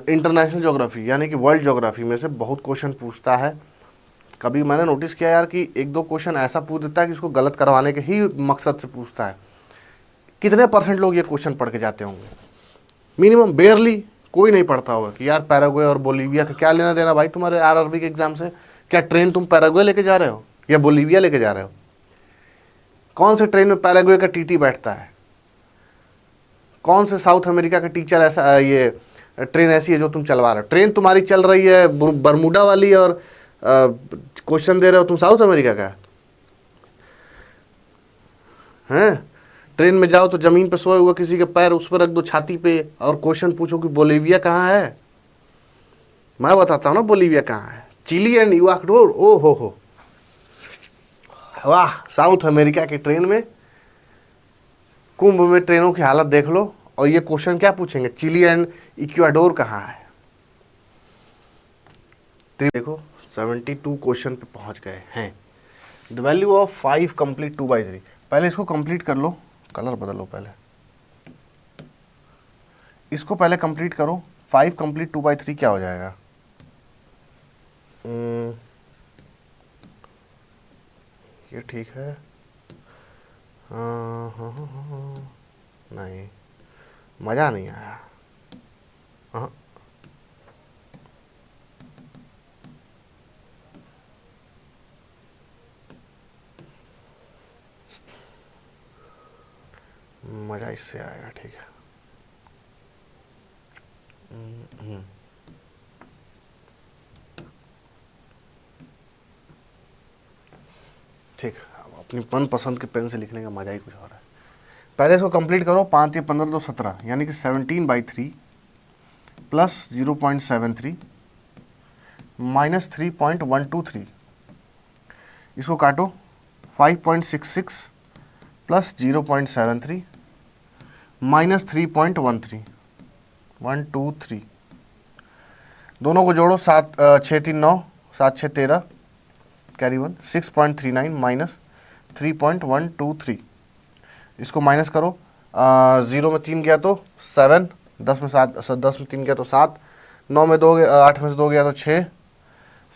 S1: इंटरनेशनल ज्योग्राफी यानी कि वर्ल्ड ज्योग्राफी में से बहुत क्वेश्चन पूछता है। कभी मैंने नोटिस किया यार कि एक दो क्वेश्चन ऐसा पूछ देता है कि इसको गलत करवाने के ही मकसद से पूछता है। कितने % लोग ये क्वेश्चन पढ़ के जाते होंगे, मिनिमम बेयरली कोई नहीं पढ़ता होगा कि यार पैराग्वे और बोलीविया का क्या लेना देना भाई तुम्हारे RRB के एग्जाम से। क्या ट्रेन तुम पैराग्वे लेके जा रहे हो या बोलीविया लेके जा रहे हो? कौन से ट्रेन में पैराग्वे का TT बैठता है? कौन से साउथ अमेरिका का टीचर ऐसा, ये ट्रेन ऐसी है जो तुम चलवा रहे हो? ट्रेन तुम्हारी चल रही है बरमूडा वाली और क्वेश्चन दे रहे हो तुम साउथ अमेरिका का। हैं। ट्रेन में जाओ तो ज़मीन पे सोए हुआ किसी के पैर उस पर रख दो छाती पे, और क्वेश्चन पूछो कि बोलीविया कहाँ है, मैं बताता हूँ ना बोलीविया कहाँ है। चिली एंड इक्वाडोर, ओ हो वाह। साउथ अमेरिका की ट्रेन में, कुंभ में ट्रेनों की हालत देख लो, और ये क्वेश्चन क्या पूछेंगे, चिली एंड इक्वाडोर कहाँ है। देखो 72 क्वेश्चन पे पहुंच गए हैं। The value of 5 complete 2/3। पहले इसको कंप्लीट कर लो, कलर बदलो पहले, इसको पहले कंप्लीट करो। 5 कंप्लीट 2/3 क्या हो जाएगा, ये ठीक है। हाँ, नहीं, मज़ा नहीं आया। हाँ, मज़ा इससे आएगा, ठीक है। ठीक, अब अपनी मनपसंद के पेन से लिखने का मज़ा ही कुछ और है। पहले इसको कंप्लीट करो। 5 या 15 तो 17, यानी कि 17/3 प्लस 0.73 माइनस 3.123। इसको काटो। 5.66 प्लस 0.73 माइनस 3.13 123। दोनों को जोड़ो। 7 6 3 9, 7 6 13, कैरी 1, 6.39 माइनस 3.123। इसको माइनस करो। 0 में 3 गया तो 7, 10 में 7, 10 में 3 गया तो 7, 9 में 2 गया, 8 में से 2 गया तो 6,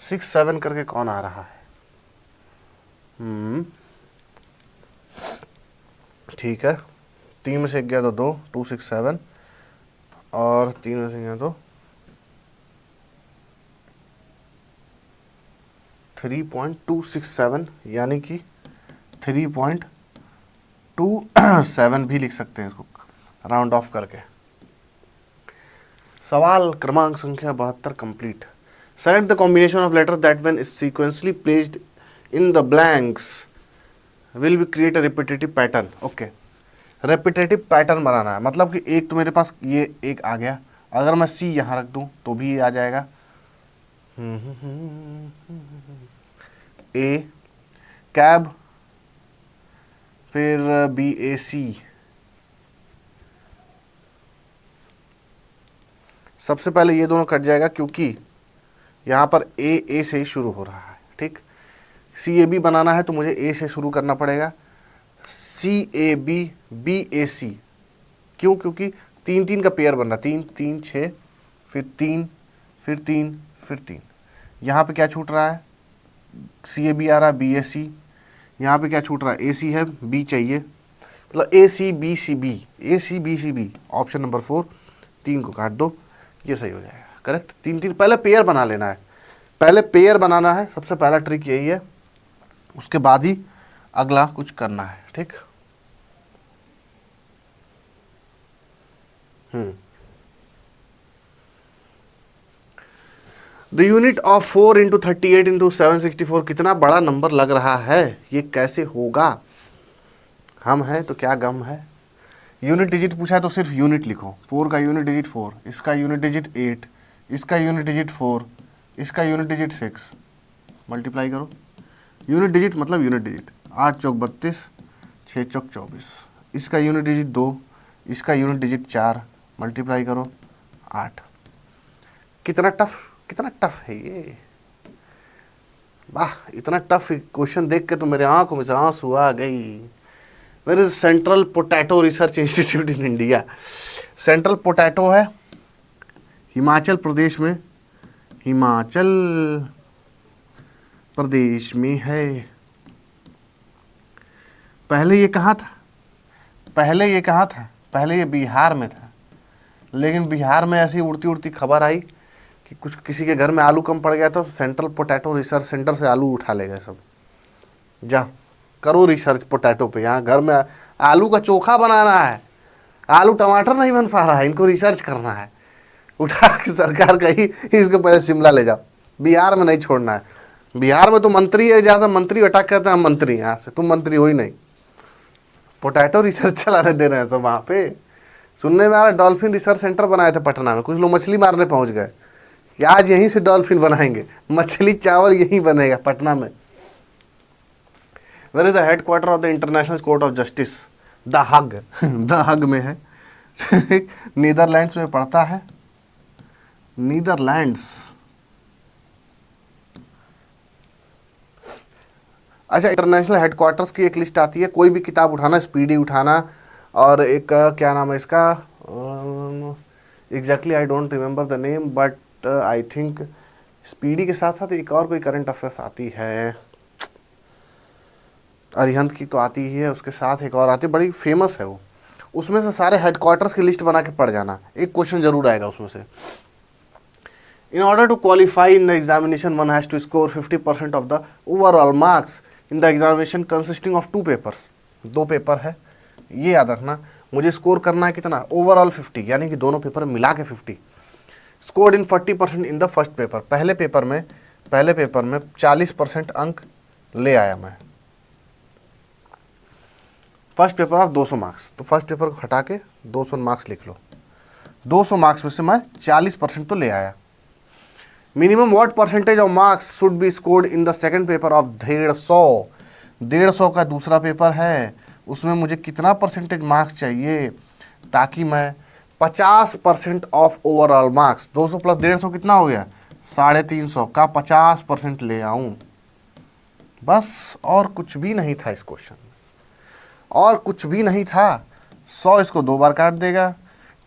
S1: 6 7 करके कौन आ रहा है। ठीक है, 3 में से 1 गया तो 2, 2 6 7, और 3 में से गया तो 3.267, यानी कि 3.27 भी लिख सकते हैं इसको राउंड ऑफ करके। सवाल क्रमांक संख्या 72 complete. Select the combination of letter that when sequentially placed in the blanks will be create a repetitive pattern. Okay, repetitive pattern बनाना है, मतलब कि एक तो मेरे पास ये एक आ गया, अगर मैं सी यहाँ रख दूँ तो भी ये आ जाएगा। ए कैब, फिर BAC। सबसे पहले ये दोनों कट जाएगा क्योंकि यहाँ पर A से ही शुरू हो रहा है, ठीक। CAB बनाना है तो मुझे A से शुरू करना पड़ेगा। CAB BAC, क्यों, क्योंकि 3 3 का पेयर बन रहा, 3 3 6, फिर 3 फिर 3 फिर 3। यहाँ पे क्या छूट रहा है, CAB आ रहा है, BAC। यहाँ पे क्या छूट रहा है, AC है, B चाहिए, मतलब ACBCB ऑप्शन नंबर 4। 3 को काट दो, ये सही हो जाएगा, करेक्ट। 3 3 पहले पेयर बना लेना है, पहले पेयर बनाना है, सबसे पहला ट्रिक यही है, उसके बाद ही अगला कुछ करना है, ठीक। द यूनिट ऑफ 4 × 38 × 764 कितना बड़ा नंबर लग रहा है, ये कैसे होगा। हम हैं तो क्या गम है। यूनिट डिजिट पूछा है तो सिर्फ यूनिट लिखो। 4 का यूनिट डिजिट 4, इसका यूनिट डिजिट 8, इसका यूनिट डिजिट 4, इसका यूनिट डिजिट 6, मल्टीप्लाई करो। यूनिट डिजिट मतलब यूनिट डिजिट, 8 चौक 32, 6 चौक 24, इसका यूनिट डिजिट 2, इसका यूनिट डिजिट 4, मल्टीप्लाई करो 8। कितना टफ है ये, वाह। इतना टफ क्वेश्चन देख के तो मेरे आंखों में से आंसू आ गई। मेरे central potato research institute in India, central potato है हिमाचल प्रदेश में, हिमाचल प्रदेश में है। पहले ये कहाँ था, पहले ये बिहार में था, लेकिन बिहार में ऐसी उड़ती उड़ती खबर आई कि कुछ किसी के घर में आलू कम पड़ गया तो सेंट्रल पोटैटो रिसर्च सेंटर से आलू उठा ले गए सब। जा करो रिसर्च पोटैटो पे, यहाँ घर में आलू का चोखा बनाना है, आलू टमाटर नहीं बन पा रहा है, इनको रिसर्च करना है। उठा के सरकार कही इसको पहले शिमला ले जाओ, बिहार में नहीं छोड़ना है। बिहार में तो मंत्री है ज़्यादा, मंत्री अटैक करते हैं, मंत्री यहाँ से, तुम मंत्री हो ही नहीं। पोटैटो रिसर्च चलाने दे रहे हैं सब वहाँ पे। सुनने में आ रहा है डॉल्फिन रिसर्च सेंटर बनाए थे पटना में, कुछ लोग मछली मारने पहुँच गए कि आज यहीं से डॉल्फिन बनाएंगे, मछली चावल यहीं बनेगा पटना में। Where is the headquarter of the International Court of Justice? The Hague the Hague में है नीदरलैंड्स में पड़ता है, नीदरलैंड्स। अच्छा, इंटरनेशनल हेडक्वार्टर्स की एक लिस्ट आती है, कोई भी किताब उठाना, स्पीडी उठाना, और एक क्या नाम है इसका, exactly I don't remember the name, but I think speedy के साथ साथ एक और कोई करंट अफेयर्स आती है, अरिहंत की तो आती ही है, उसके साथ एक और आती है, बड़ी फेमस है वो। उसमें से सारे हेडक्वार्टर्स की लिस्ट बना के पढ़ जाना, एक क्वेश्चन जरूर आएगा उसमें से। In order to qualify in the examination, one has to score 50% of the overall marks in the examination consisting of 2 papers. 2 paper है, ये याद रखना। मुझे स्कोर करना है कितना? ओवरऑल 50, यानी कि दोनों पेपर मिला के 50। Scored in 40% in the first paper. पहले पेपर में 40% अंक ले आया मैं। फर्स्ट पेपर ऑफ 200 मार्क्स, तो फर्स्ट पेपर को हटा के 200 मार्क्स लिख लो। 200 मार्क्स में से मैं 40% तो ले आया। Minimum what percentage of marks should be scored in the second paper of 150? 150 का दूसरा पेपर है, उसमें मुझे कितना परसेंटेज मार्क्स चाहिए ताकि मैं 50% ऑफ ओवरऑल मार्क्स, 200 प्लस 150 कितना हो गया? 350 का 50% ले आऊं। बस, और कुछ भी नहीं था इस क्वेश्चन में, और कुछ भी नहीं था। 100 इसको 2 बार काट देगा,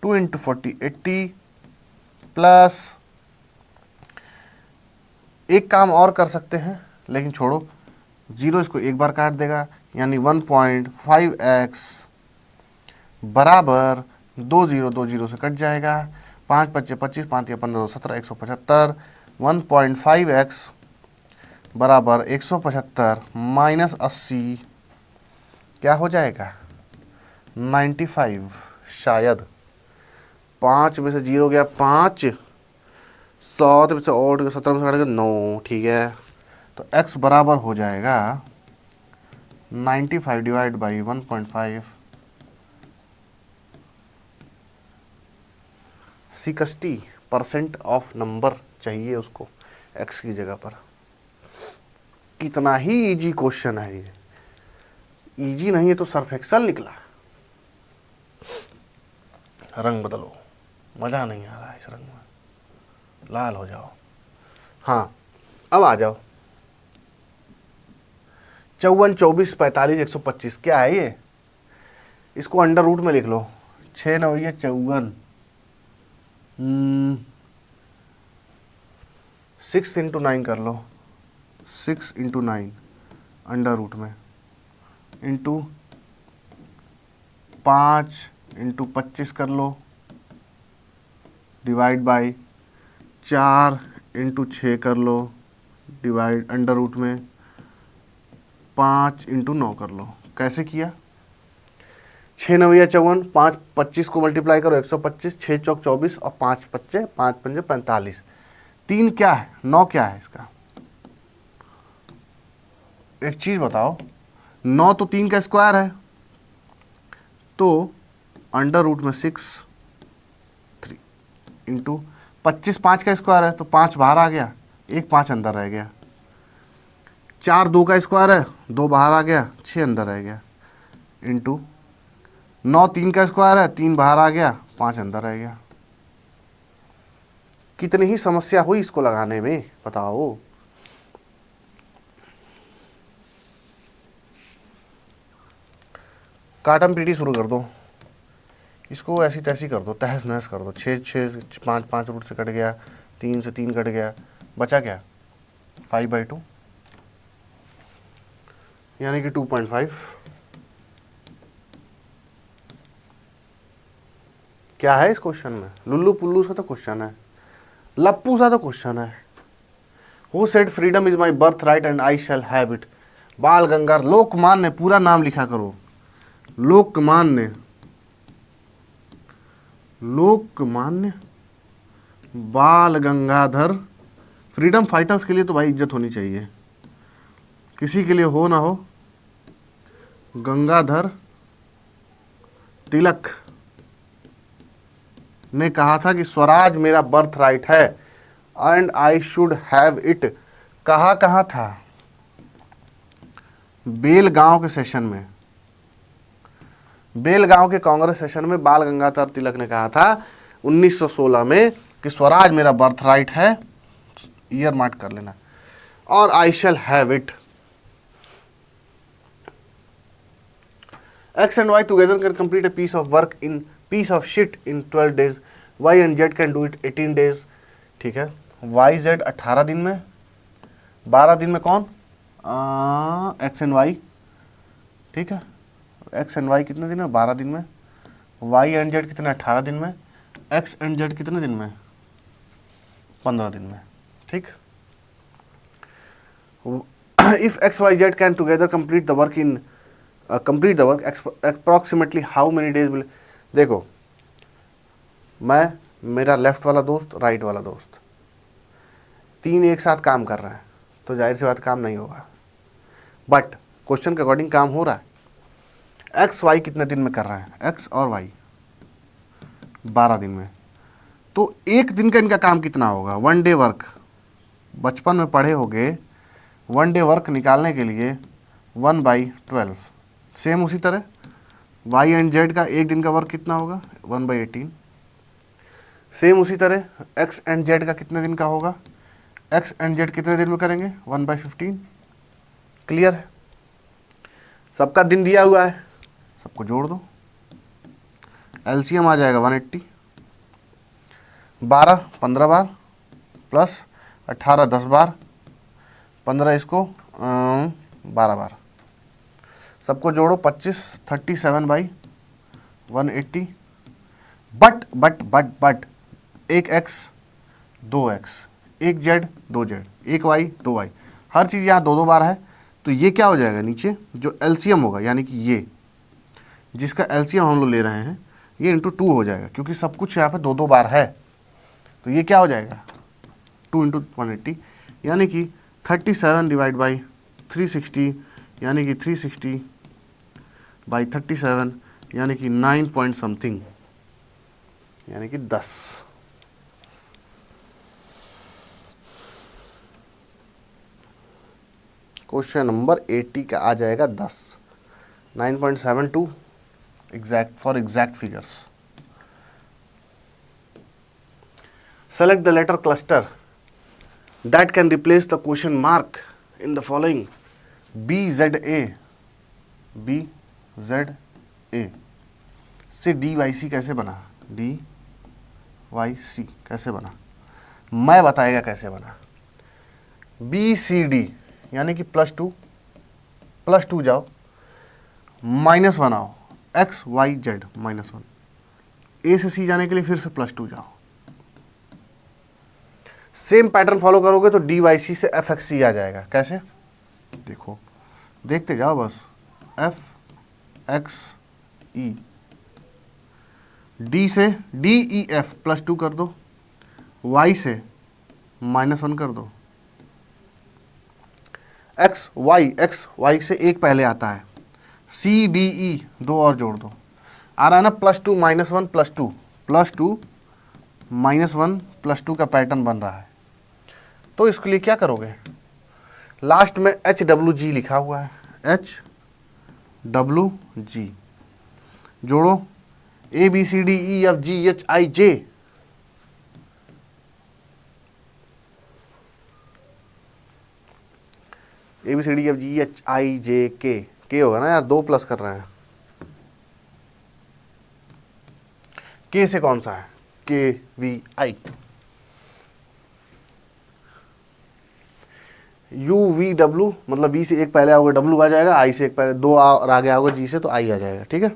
S1: 2 × 40 80, प्लस एक काम और कर सकते हैं, लेकिन छोड़ो, 0 इसको 1 बार काट देगा, यानी 1.5x बराबर 2 0 से कट जाएगा, 5 × 25 5 या 15 17 175। 1.5x बराबर 175 माइनस 80 क्या हो जाएगा? 95 शायद। 5 में से 0 गया 5, 7 में से 8 गया 17 में से कट गया 9, ठीक है। तो x बराबर हो जाएगा 95 डिवाइड बाई 1.5, 60% ऑफ नंबर चाहिए उसको x की जगह पर। कितना ही इजी क्वेश्चन है ये, इजी नहीं है तो सर्फ एक्सल निकला। रंग बदलो, मज़ा नहीं आ रहा है इस रंग में, लाल हो जाओ। हाँ, अब आ जाओ। 54 24 45 125 क्या है ये? इसको अंडर रूट में लिख लो। 6 9 54, 6 × 9 कर लो, 6 × 9 अंडर रूट में, इंटू 5 × 25 कर लो, डिवाइड बाई 4 × 6 कर लो, डिवाइड अंडर रूट में 5 × 9 कर लो। कैसे किया? 6 9 54, 5 25 को मल्टीप्लाई करो 125, 6 चौक 24 और 5 5 45। 3 क्या है? 9 क्या है इसका? एक चीज़ बताओ, 9 तो 3 का स्क्वायर है, तो अंडर रूट में 6 3 इंटू 25 5 का स्क्वायर है, तो 5 बाहर आ गया, 1 5 अंदर रह गया। 4 2 का स्क्वायर है, 2 बाहर आ गया, 6 अंदर रह गया, इंटू 9 3 का स्क्वायर है, 3 बाहर आ गया, 5 अंदर रह गया। कितनी ही समस्या हुई इसको लगाने में, बताओ। काटम पीटी शुरू कर दो, इसको ऐसी तैसी कर दो, तहस नहस कर दो। 6 6 5 5 रूट से कट गया, 3 से 3 कट गया, बचा क्या? 5/2 यानी कि 2.5। क्या है इस क्वेश्चन में? लुल्लू पुल्लू सा तो क्वेश्चन है, लप्पू सा तो क्वेश्चन है। Who said freedom is my birth right and I shall have it? बाल गंगाधर, लोकमान्य, पूरा नाम लिखा करो, लोकमान्य बाल गंगाधर। फ्रीडम फाइटर्स के लिए तो भाई इज्जत होनी चाहिए, किसी के लिए हो ना हो, गंगाधर तिलक ने कहा था कि स्वराज मेरा बर्थ राइट है and I should have it, कहाँ था? बेलगांव के सेशन में, बेलगांव के कांग्रेस सेशन में बाल गंगाधर तिलक ने कहा था 1916 में कि स्वराज मेरा बर्थ राइट है, ईयर मार्क कर लेना, और I shall have it. X and Y together can complete a piece of work in piece of shit in 12 days. Y and Z can do it 18 days. ठीक है, Y Z 18 दिन में, 12 दिन में कौन? X and Y, ठीक है, X and Y कितने दिन में? 12 दिन में। Y and Z कितने? 18 दिन में। X and Z कितने दिन में? 15 दिन में, ठीक। If X Y Z can together complete the work in complete the work approximately how many days will, देखो मैं, मेरा लेफ्ट वाला दोस्त, राइट वाला दोस्त, तीन एक साथ काम कर रहे हैं तो जाहिर सी बात काम नहीं होगा, बट क्वेश्चन के अकॉर्डिंग काम हो रहा है। एक्स वाई कितने दिन में कर रहे हैं? एक्स और वाई 12 दिन में, तो एक दिन का इनका काम कितना होगा? 1 डे वर्क। बचपन में पढ़े होगे 1 डे वर्क निकालने के लिए 1/12। सेम उसी तरह वाई एंड जेड का एक दिन का वर्क कितना होगा? 1/18। सेम उसी तरह एक्स एंड जेड का कितने दिन का होगा? एक्स एंड जेड कितने दिन में करेंगे? 1/15। क्लियर है? सबका दिन दिया हुआ है, सबको जोड़ दो, एलसीएम आ जाएगा 180। 12 15 बार प्लस 18 10 बार, 15 इसको 12 बार, सबको जोड़ो 25, 37/180। बट एक x 2x, एक z 2z, एक y 2y, हर चीज़ यहाँ 2 बार है, तो ये क्या हो जाएगा? नीचे जो एलसीएम होगा, यानी कि ये जिसका एलसीएम हम लोग ले रहे हैं, ये इंटू 2 हो जाएगा, क्योंकि सब कुछ यहाँ पे 2 बार है, तो ये क्या हो जाएगा? 2 × 180, यानी कि 37/360, यानी कि 360/37, यानी कि 9 पॉइंट समथिंग, यानी कि 10। क्वेश्चन नंबर 80 का आ जाएगा 10, 9.72 exact for exact figures. Select the letter cluster that can replace the question mark in the following: BZA, BZA से DYC कैसे बना? DYC कैसे बना? मैं बताएगा कैसे बना। BCD यानी कि +2 जाओ, -1 आओ, XYZ -1, A से C जाने के लिए फिर से +2 जाओ, सेम पैटर्न फॉलो करोगे तो DYC से FXC आ जाएगा। कैसे? देखो, देखते जाओ बस, FXE, D से DEF +2 कर दो, Y से -1 कर दो, XY से एक पहले आता है, CDE 2 और जोड़ दो, आ रहा है ना +2 -1 +2 +2 -1 +2 का पैटर्न बन रहा है। तो इसके लिए क्या करोगे? लास्ट में HWG लिखा हुआ है, HWG जोड़ो, ABCDEFGHIJ, ABCDEFGHIJK, के होगा ना यार, 2 प्लस कर रहे हैं। के से कौन सा है? KVI। UVW मतलब V से एक पहले आओगे W आ जाएगा, I से एक पहले 2 और आगे आओगे G से तो I आ जाएगा। ठीक है,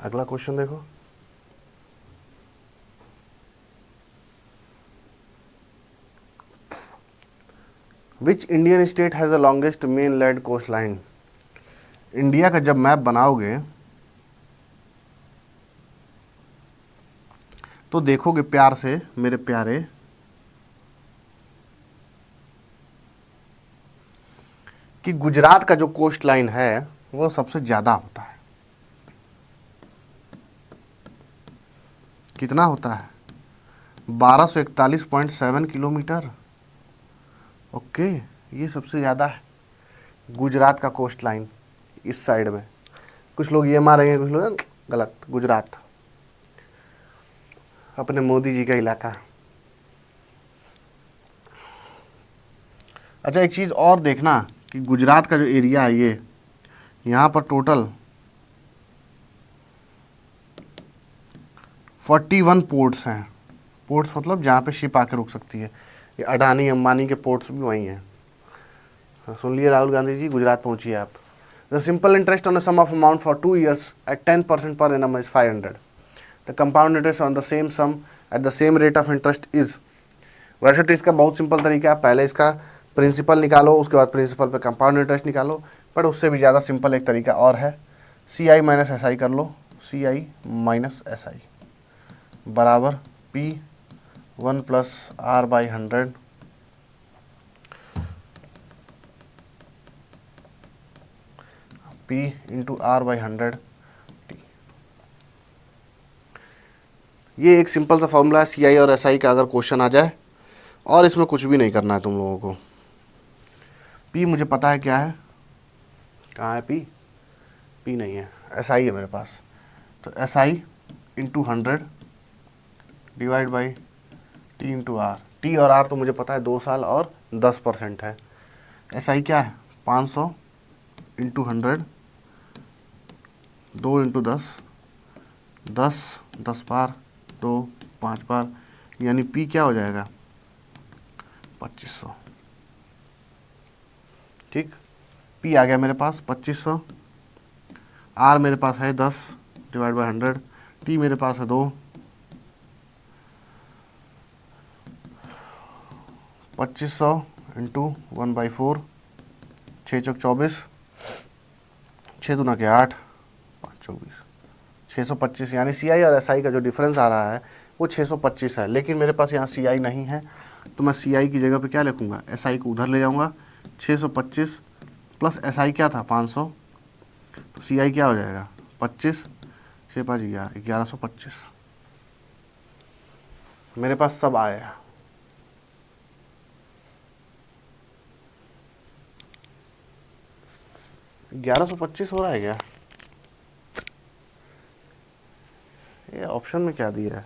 S1: अगला क्वेश्चन देखो। Which Indian state has the longest main land coast line? India का जब मैप बनाओगे तो देखोगे प्यार से मेरे प्यारे, कि गुजरात का जो कोस्ट लाइन है वो सबसे ज़्यादा होता है। कितना होता है? 1241.7 किलोमीटर। ओके, ये सबसे ज़्यादा है गुजरात का कोस्ट लाइन इस साइड में। कुछ लोग ये मारेंगे, कुछ लोग गलत, गुजरात अपने मोदी जी का इलाका। अच्छा, एक चीज़ और देखना कि गुजरात का जो एरिया है ये, यहाँ पर टोटल 41 पोर्ट्स हैं। पोर्ट्स मतलब जहाँ पे शिप आके रुक सकती है। ये अडानी अंबानी के पोर्ट्स भी वहीं हैं। सुन लिए राहुल गांधी जी, गुजरात पहुँचिए आप। The simple interest on the sum of amount for 2 years at 10% per annum is 500. The compound interest on the same sum at the same rate of interest is. वैसे तो इसका बहुत सिंपल तरीका है, पहले इसका प्रिंसिपल निकालो, उसके बाद प्रिंसिपल पे कंपाउंड इंटरेस्ट निकालो। पर उससे भी ज़्यादा सिंपल एक तरीका और है, CI माइनस SI कर लो। CI माइनस SI बराबर P1 + R/100 P × R/100 T। ये एक सिंपल सा फॉर्मूला है CI और SI का, अगर क्वेश्चन आ जाए। और इसमें कुछ भी नहीं करना है तुम लोगों को। P मुझे पता है क्या है, कहाँ है P? P नहीं है, SI है मेरे पास। तो SI × 100 divide by T × R। T और R तो मुझे पता है 2 साल और 10% है। SI क्या है? 500 × 100, 2 × 10, 10, 10 बार, 2, 5 बार, यानी P क्या हो जाएगा? 2500। ठीक, P आ गया मेरे पास 2500। R मेरे पास है 10 डिवाइड बाई 100। T मेरे पास है 2। 2500 × 1/4, 6 चौक 24, 6 दूना के 8, 5 24, 625। यानी CI और SI का जो डिफरेंस आ रहा है वो 625 है। लेकिन मेरे पास यहाँ CI नहीं है, तो मैं CI की जगह पे क्या लिखूँगा? SI को उधर ले जाऊँगा। 625 प्लस SI क्या था? 500, तो CI क्या हो जाएगा? 25, 6 5 11, 1125। मेरे पास सब आया। $1125 हो रहा है क्या? ये ऑप्शन में क्या दिया है?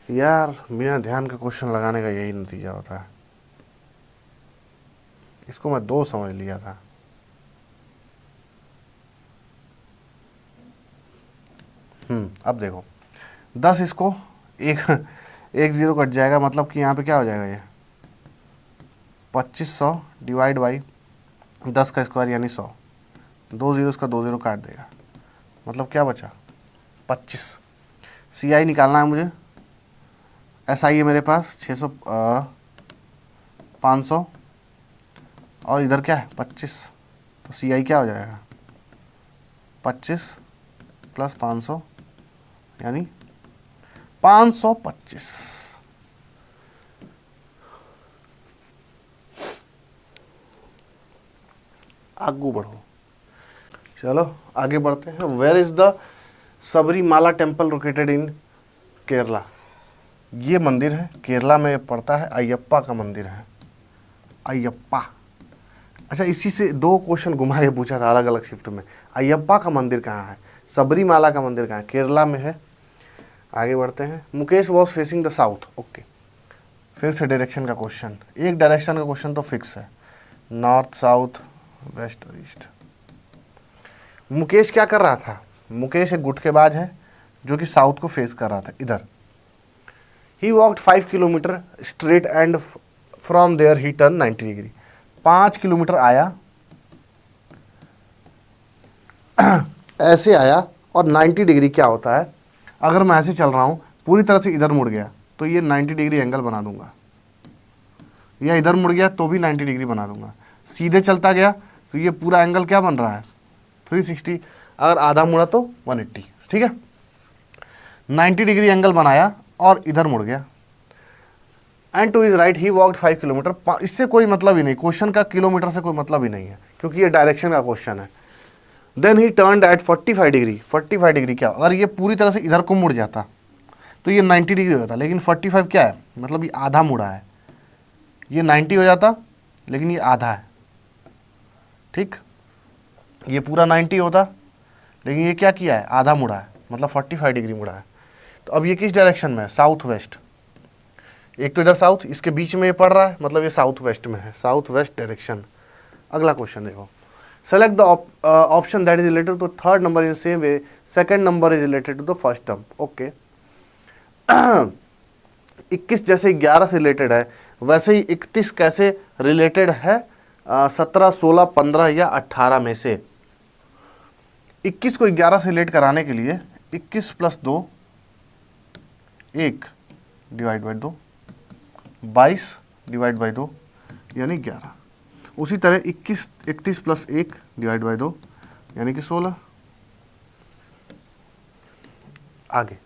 S1: यार बिना ध्यान का क्वेश्चन लगाने का यही नतीजा होता है। इसको मैं 2 समझ लिया था। अब देखो 10, इसको एक 0 कट जाएगा, मतलब कि यहाँ पे क्या हो जाएगा? ये 2500 डिवाइड बाई 10 का स्क्वायर यानी 100। 2 0 का 2 0 काट देगा, मतलब क्या बचा? 25। CI निकालना है मुझे। SI है मेरे पास 600, 500 और इधर क्या है? 25। तो CI क्या हो जाएगा? 25 + 500 यानी 525। आगू बढ़ो, चलो आगे बढ़ते हैं। Where is the Sabarimala temple located in Kerala? ये मंदिर है केरला में पड़ता है, अयप्पा का मंदिर है, अयप्पा। अच्छा, इसी से 2 क्वेश्चन घुमा के पूछा था अलग अलग शिफ्ट में। अयप्पा का मंदिर कहाँ है? सबरीमाला का मंदिर कहाँ है? केरला में है। आगे बढ़ते हैं। Mukesh was facing the south. Okay, फिर से डायरेक्शन का क्वेश्चन। एक डायरेक्शन का क्वेश्चन तो फिक्स है, नॉर्थ, साउथ, वेस्ट और ईस्ट। मुकेश क्या कर रहा था? मुकेश एक गुटखेबाज है जो कि साउथ को फेस कर रहा था, इधर। He walked 5 kilometre straight and from there he turn 90 degree. 5 kilometre आया, ऐसे आया, और 90 डिग्री क्या होता है? अगर मैं ऐसे चल रहा हूँ पूरी तरह से इधर मुड़ गया तो ये 90 डिग्री एंगल बना दूंगा, या इधर मुड़ गया तो भी 90 डिग्री बना दूंगा। सीधे चलता गया तो ये पूरा एंगल क्या बन रहा है? 360, अगर आधा मुड़ा तो 180, ठीक है। 90 डिग्री एंगल बनाया और इधर मुड़ गया। And two is right he walked 5 kilometre. इससे कोई मतलब ही नहीं, क्वेश्चन का किलोमीटर से कोई मतलब ही नहीं है, क्योंकि ये डायरेक्शन का क्वेश्चन है। Then he turned at 45 degree. 45 degree क्या, अगर ये पूरी तरह से इधर को मुड़ जाता तो ये 90 डिग्री हो जाता, लेकिन 45 क्या है, मतलब ये आधा मुड़ा है। ये 90 हो जाता, लेकिन ये आधा है, ठीक। ये पूरा 90 होता, लेकिन ये क्या किया है, आधा मुड़ा है, मतलब 45 डिग्री मुड़ा है। तो अब ये किस डायरेक्शन में है, साउथ वेस्ट। एक तो इधर साउथ, इसके बीच में ये पड़ रहा है, मतलब ये साउथ वेस्ट में है, साउथ वेस्ट डायरेक्शन। अगला क्वेश्चन देखो, select the option that is related to third number in same way second number is related to the first term. Okay 21 जैसे 11 से रिलेटेड है, वैसे ही 31 कैसे रिलेटेड है 17, 16, 15 या 18 में से। 21 को 11 से रिलेट कराने के लिए 21 plus 2 1 divide by 2, 22 divide by 2 यानी 11। उसी तरह 31 प्लस 1 डिवाइड बाई 2 यानी कि 16। आगे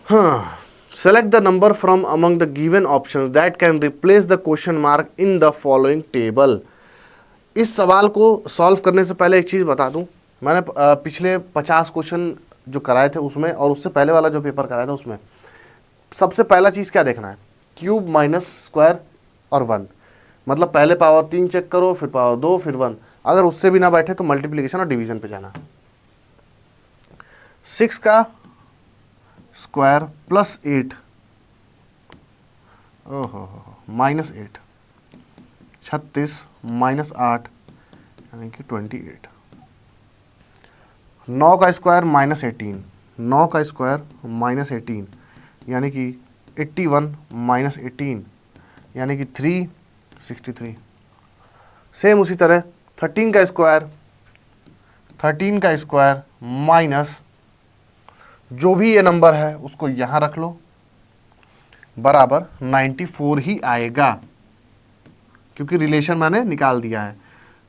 S1: हाँ, select the number from among the given options that can replace the question mark in the following table. इस सवाल को सॉल्व करने से पहले एक चीज़ बता दूं, मैंने पिछले 50 क्वेश्चन जो कराए थे उसमें और उससे पहले वाला जो पेपर कराया था उसमें सबसे पहला चीज़ क्या देखना है, क्यूब माइनस स्क्वायर और 1। मतलब पहले पावर 3 चेक करो, फिर पावर 2, फिर 1। अगर उससे भी ना बैठे तो मल्टीप्लिकेशन और डिवीजन पे जाना। 6 का स्क्वायर प्लस 8 ओहो माइनस 8, 36 माइनस 8 यानी कि 28। 9 का स्क्वायर माइनस 18, 9 का स्क्वायर माइनस 18 यानी कि 81 माइनस 18 यानी कि 363। सेम उसी तरह 13 का स्क्वायर माइनस जो भी ये नंबर है उसको यहाँ रख लो, बराबर 94 ही आएगा, क्योंकि रिलेशन मैंने निकाल दिया है।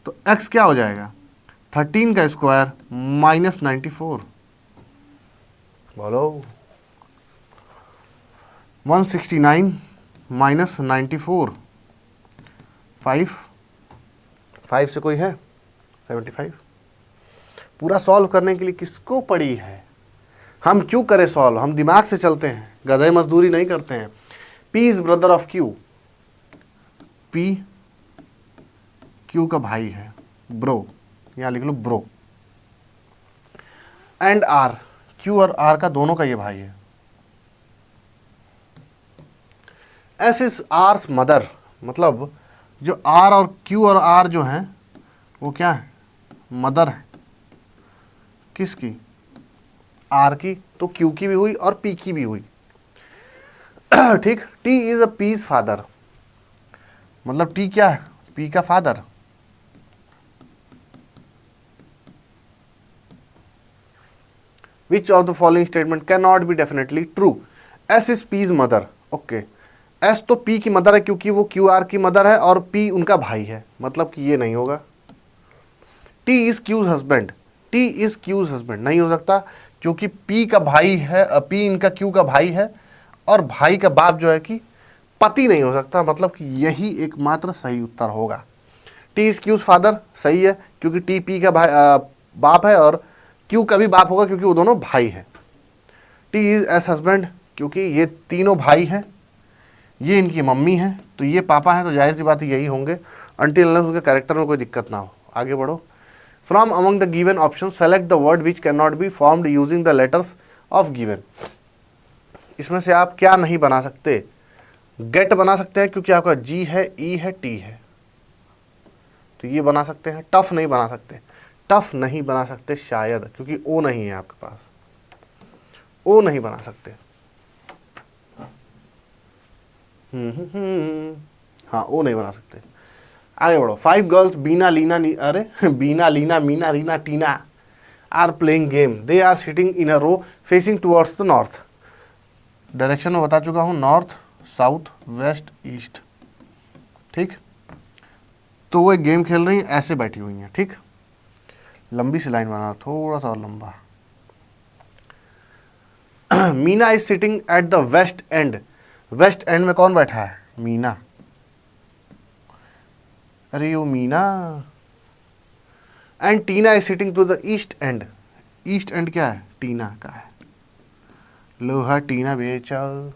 S1: तो x क्या हो जाएगा, 13 का स्क्वायर माइनस 94, बोलो 169 माइनस 94, 5 से कोई है 75। पूरा सॉल्व करने के लिए किसको पड़ी है, हम क्यों करें सॉल्व, हम दिमाग से चलते हैं, गधे मजदूरी नहीं करते हैं। P is brother of Q, P Q का भाई है, ब्रो, यहाँ लिख लो ब्रो। एंड R, Q और R का दोनों का ये भाई है। S इज R's मदर, मतलब जो R और Q और R जो हैं वो क्या है, मदर है। किसकी, R की, तो Q की भी हुई और P की भी हुई, ठीक। T is a P's father, मतलब T क्या है, P का father. Which of the following statement cannot be definitely true? S is P's mother, okay S तो P की मदर है क्योंकि वो QR की मदर है और P उनका भाई है, मतलब कि ये नहीं होगा। T is Q's husband, T is Q's husband नहीं हो सकता, क्योंकि P का भाई है, P इनका Q का भाई है और भाई का बाप जो है कि पति नहीं हो सकता, मतलब कि यही एकमात्र सही उत्तर होगा। T is Q's father सही है, क्योंकि T P का भाई बाप है और Q का भी बाप होगा क्योंकि वो दोनों भाई हैं। T is S husband, क्योंकि ये तीनों भाई हैं, ये इनकी मम्मी है तो ये पापा हैं, तो जाहिर सी बात यही होंगे, अनटिल अनलेस उनके कैरेक्टर में कोई दिक्कत ना हो। आगे बढ़ो। From among the given option select the word which can not be formed using the letters of given. इसमें से आप क्या नहीं बना सकते, गेट बना सकते हैं क्योंकि आपका G है, E है, T है, तो ये बना सकते हैं। टफ नहीं बना सकते, टफ नहीं बना सकते शायद, क्योंकि O नहीं है आपके पास, O नहीं बना सकते। हाँ O नहीं बना सकते। आगे बढ़ो। 5 girls Bina Lina Bina Lina Meena Reena Tina are playing game, they are sitting in a row facing towards the north. Direction में बता चुका हूँ, नॉर्थ, साउथ, वेस्ट, ईस्ट, ठीक। तो वो एक गेम खेल रही हैं, ऐसे बैठी हुई हैं, ठीक। लंबी सी लाइन बनाना, थोड़ा सा और लंबा। Meena is sitting at the west end. West end में कौन बैठा है? मीना। अरे वो Meena. And Tina is sitting to the east end. East end क्या है? टीना का है। लोहा टीना बेचल,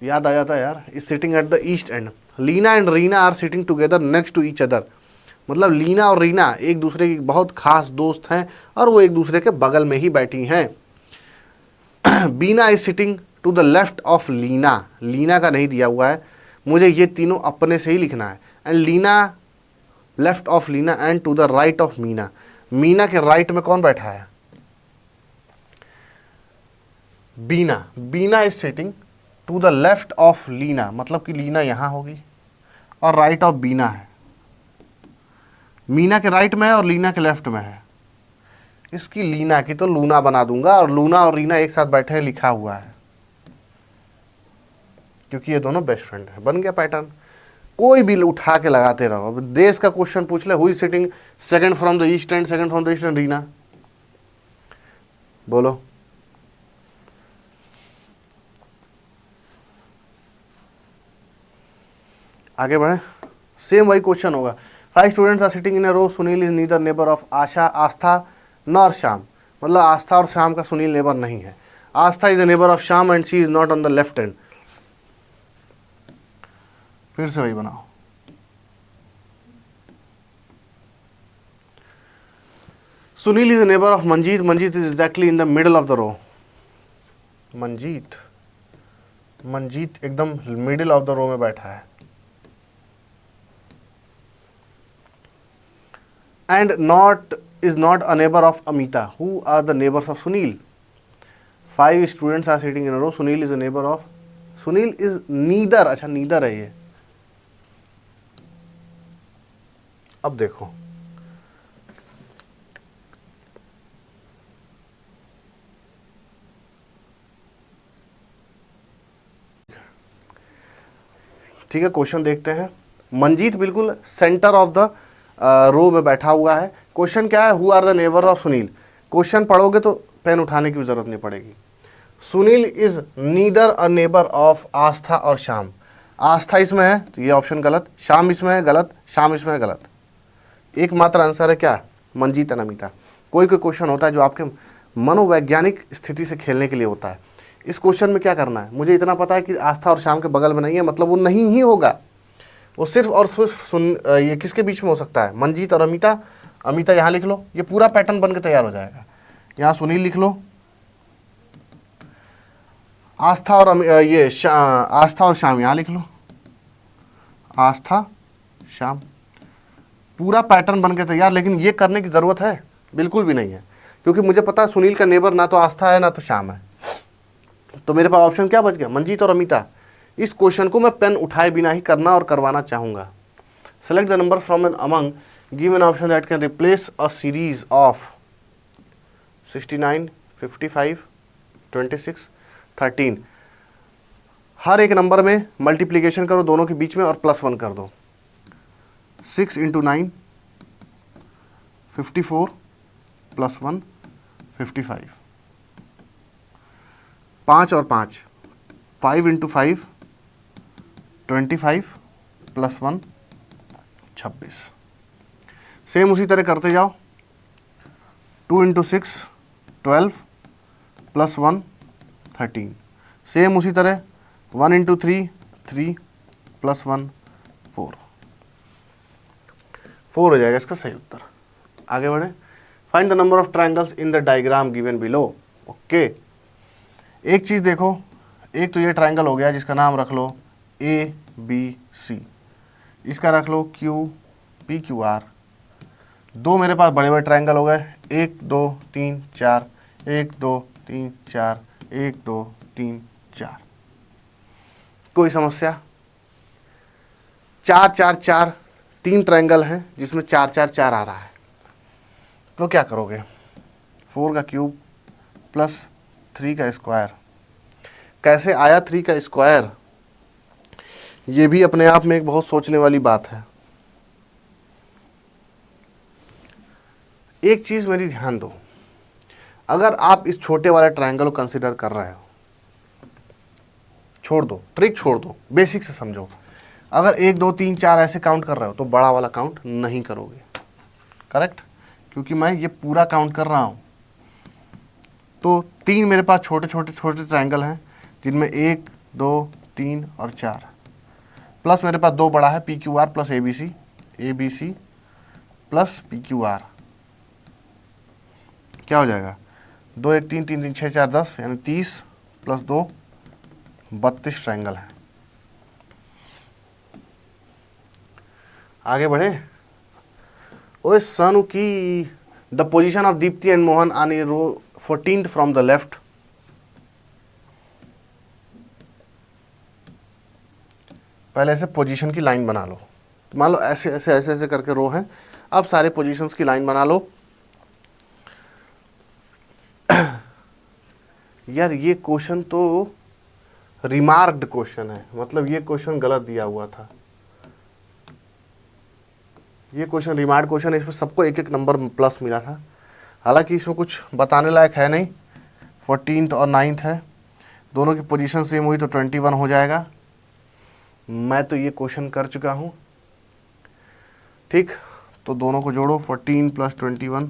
S1: याद आ जाता है यार। Is sitting at the east end. Lina and Reena are sitting together next to each other. मतलब लीना और रीना एक दूसरे की बहुत खास दोस्त हैं और वो एक दूसरे के बगल में ही बैठी हैं। Beena is sitting to the left of Leena. Leena का नहीं दिया हुआ है, मुझे ये तीनों अपने से ही लिखना है। And Leena left of Leena and to the right of Meena. Meena के राइट में कौन बैठा है? Beena. Beena is sitting to the left of Leena, मतलब कि लीना यहां होगी और राइट ऑफ बीना है। मीना के राइट में है और लीना के लेफ्ट में है। इसकी लीना की तो लूना बना दूंगा और लूना और रीना एक साथ बैठे हैं लिखा हुआ है, क्योंकि ये दोनों बेस्ट फ्रेंड हैं। बन गया पैटर्न। कोई भी उठा के लगाते रहो। अब देश का क्वेश्चन पूछ ले, who is sitting second from the east end, second from the east end, Reena. बोलो। आगे बढ़े। सेम वही क्वेश्चन होगा। 5 students are sitting in a row, Sunil is neither neighbour of Asha, Astha nor Shyam. मतलब आस्था और श्याम का सुनील नेबर नहीं है। Astha is a neighbour of Shyam and she is not on the left hand. फिर से वही बनाओ। Sunil is a neighbour of Manjeet, Manjeet is exactly in the middle of the row. Manjeet, Manjeet एकदम मिडिल ऑफ द रो में बैठा है। And is not a neighbor of Amita. Who are the neighbors of Sunil? 5 students are sitting in a row. Sunil is a neighbor of. Sunil is neither. अच्छा neither है ये। अब देखो, ठीक है क्वेश्चन देखते हैं। मंजीत बिल्कुल सेंटर ऑफ द रो में बैठा हुआ है। क्वेश्चन क्या है? Who are the neighbour of Sunil. Question पढ़ोगे तो पेन उठाने की भी जरूरत नहीं पड़ेगी। Sunil is neither a neighbour of Astha और श्याम। आस्था इसमें है तो ये ऑप्शन गलत, श्याम इसमें है गलत, श्याम इसमें है गलत। एकमात्र आंसर है क्या? मंजीत अनमिता। कोई कोई क्वेश्चन होता है जो आपके मनोवैज्ञानिक स्थिति से खेलने के लिए होता है। इस क्वेश्चन में क्या करना है? मुझे इतना पता है कि आस्था और श्याम के बगल में नहीं है, मतलब वो नहीं ही होगा। वो सिर्फ और सिर्फ ये किसके बीच में हो सकता है? मंजीत और अमिता। अमिता यहाँ लिख लो, ये पूरा पैटर्न बन के तैयार हो जाएगा। यहाँ सुनील लिख लो, आस्था और आस्था और श्याम यहाँ लिख लो, आस्था श्याम। पूरा पैटर्न बन के तैयार। लेकिन ये करने की ज़रूरत है? बिल्कुल भी नहीं है, क्योंकि मुझे पता है सुनील का नेबर ना तो आस्था है ना तो श्याम है। तो मेरे पास ऑप्शन क्या बच गया? मंजीत और अमिता। इस क्वेश्चन को मैं पेन उठाए बिना ही करना और करवाना चाहूँगा। Select the number from an among, give an option that can replace a series of 69, 55, 26, 13। हर एक नंबर में मल्टीप्लीकेशन करो दोनों के बीच में और +1 कर दो। 6 × 9 54 +1 55। 5 और 5 5 × 5 25 +1 26। सेम उसी तरह करते जाओ। 2 × 6 12 +1 13। सेम उसी तरह 1 × 3 3 +1 4। 4 हो जाएगा इसका सही उत्तर। आगे बढ़े। Find the number of triangles in the diagram given below. Okay, एक चीज़ देखो, एक तो ये ट्रायंगल हो गया जिसका नाम रख लो ABC, इसका रख लो QPQR। दो मेरे पास बड़े बड़े ट्रायंगल हो गए, 1 2 3 4, 1 2 3 4, 1 2 3 4। कोई समस्या? 4 4 4 3 ट्रायंगल हैं जिसमें 4 4 4 आ रहा है, तो क्या करोगे? 4 का क्यूब प्लस 3 का स्क्वायर। कैसे आया 3 का स्क्वायर? ये भी अपने आप में एक बहुत सोचने वाली बात है। एक चीज़ मेरी ध्यान दो, अगर आप इस छोटे वाले ट्रायंगल को कंसिडर कर रहे हो, छोड़ दो, ट्रिक छोड़ दो, बेसिक से समझो। अगर 1 2 3 4 ऐसे काउंट कर रहे हो तो बड़ा वाला काउंट नहीं करोगे, करेक्ट, क्योंकि मैं ये पूरा काउंट कर रहा हूँ। तो 3 मेरे पास छोटे छोटे छोटे ट्रायंगल हैं जिनमें 1 2 3 और 4, प्लस मेरे पास 2 बड़ा है PQR plus ABC plus PQR, क्या हो जाएगा 2 1 3 3 3 6 4 10 यानी 30 प्लस 2 32 ट्रायंगल है। आगे बढ़े। ओए सनु की the position of Dipti and Mohan on a row 14th from the left. पहले ऐसे पोजीशन की लाइन बना लो, तो मान लो ऐसे ऐसे ऐसे ऐसे करके रो है, अब सारे पोजीशंस की लाइन बना लो। यार ये क्वेश्चन तो रिमार्क्ड क्वेश्चन है, मतलब ये क्वेश्चन गलत दिया हुआ था, ये क्वेश्चन रिमार्क्ड क्वेश्चन है, इसमें सबको एक एक नंबर प्लस मिला था। हालांकि इसमें कुछ बताने लायक है नहीं, 14th और 9th है, दोनों की पोजीशन सेम हुई तो 21 हो जाएगा। मैं तो ये क्वेश्चन कर चुका हूँ, ठीक, तो दोनों को जोड़ो 14 प्लस 21।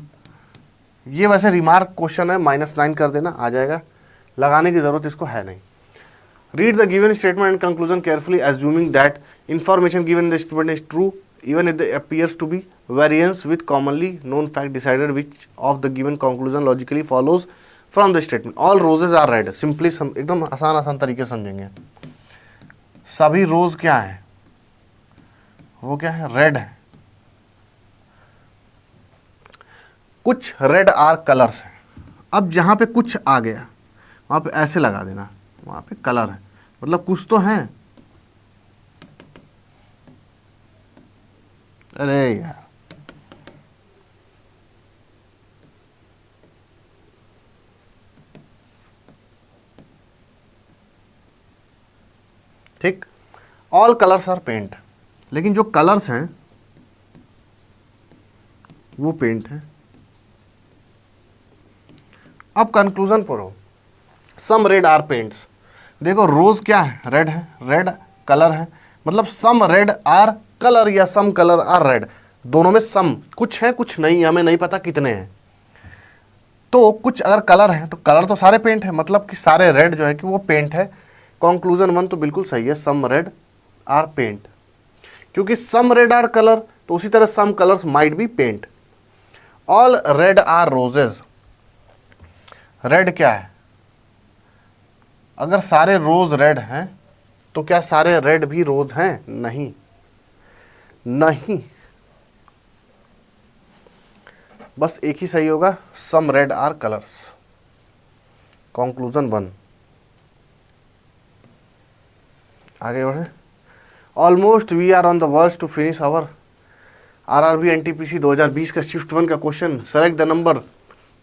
S1: ये वैसे रिमार्क क्वेश्चन है, -9 कर देना आ जाएगा, लगाने की ज़रूरत इसको है नहीं। Read the given statement and conclusion carefully assuming that information given in the statement is true even if there appears to be variance with commonly known fact decided which of the given conclusion logically follows from the statement. All roses are red. Simply एकदम आसान आसान तरीके से समझेंगे। सभी रोज क्या है, वो क्या है, रेड है। कुछ रेड आर कलर्स है। अब जहां पे कुछ आ गया वहां पे ऐसे लगा देना, वहां पे कलर है, मतलब कुछ तो है। अरे यार ठीक, ऑल कलर्स आर पेंट, लेकिन जो कलर्स हैं वो पेंट है। अब कंक्लूजन पढ़ो, सम रेड आर पेंट्स। देखो रोज क्या है, रेड है, रेड कलर है, मतलब सम रेड आर कलर या सम कलर आर रेड, दोनों में सम, कुछ है कुछ नहीं, हमें नहीं पता कितने हैं। तो कुछ अगर कलर है तो कलर तो सारे पेंट है, मतलब कि सारे रेड जो है कि वो पेंट है। कंक्लूजन 1 तो बिल्कुल सही है, सम रेड आर पेंट, क्योंकि सम रेड आर कलर, तो उसी तरह some colours might be paint. All red are roses, red क्या है, अगर सारे रोज रेड हैं तो क्या सारे रेड भी रोज हैं, नहीं, नहीं, बस एक ही सही होगा, some red are colours. Conclusion 1। आगे बढ़े। Almost we are on the worst to finish our RRB NTPC 2020 का शिफ्ट 1 का question. Select the number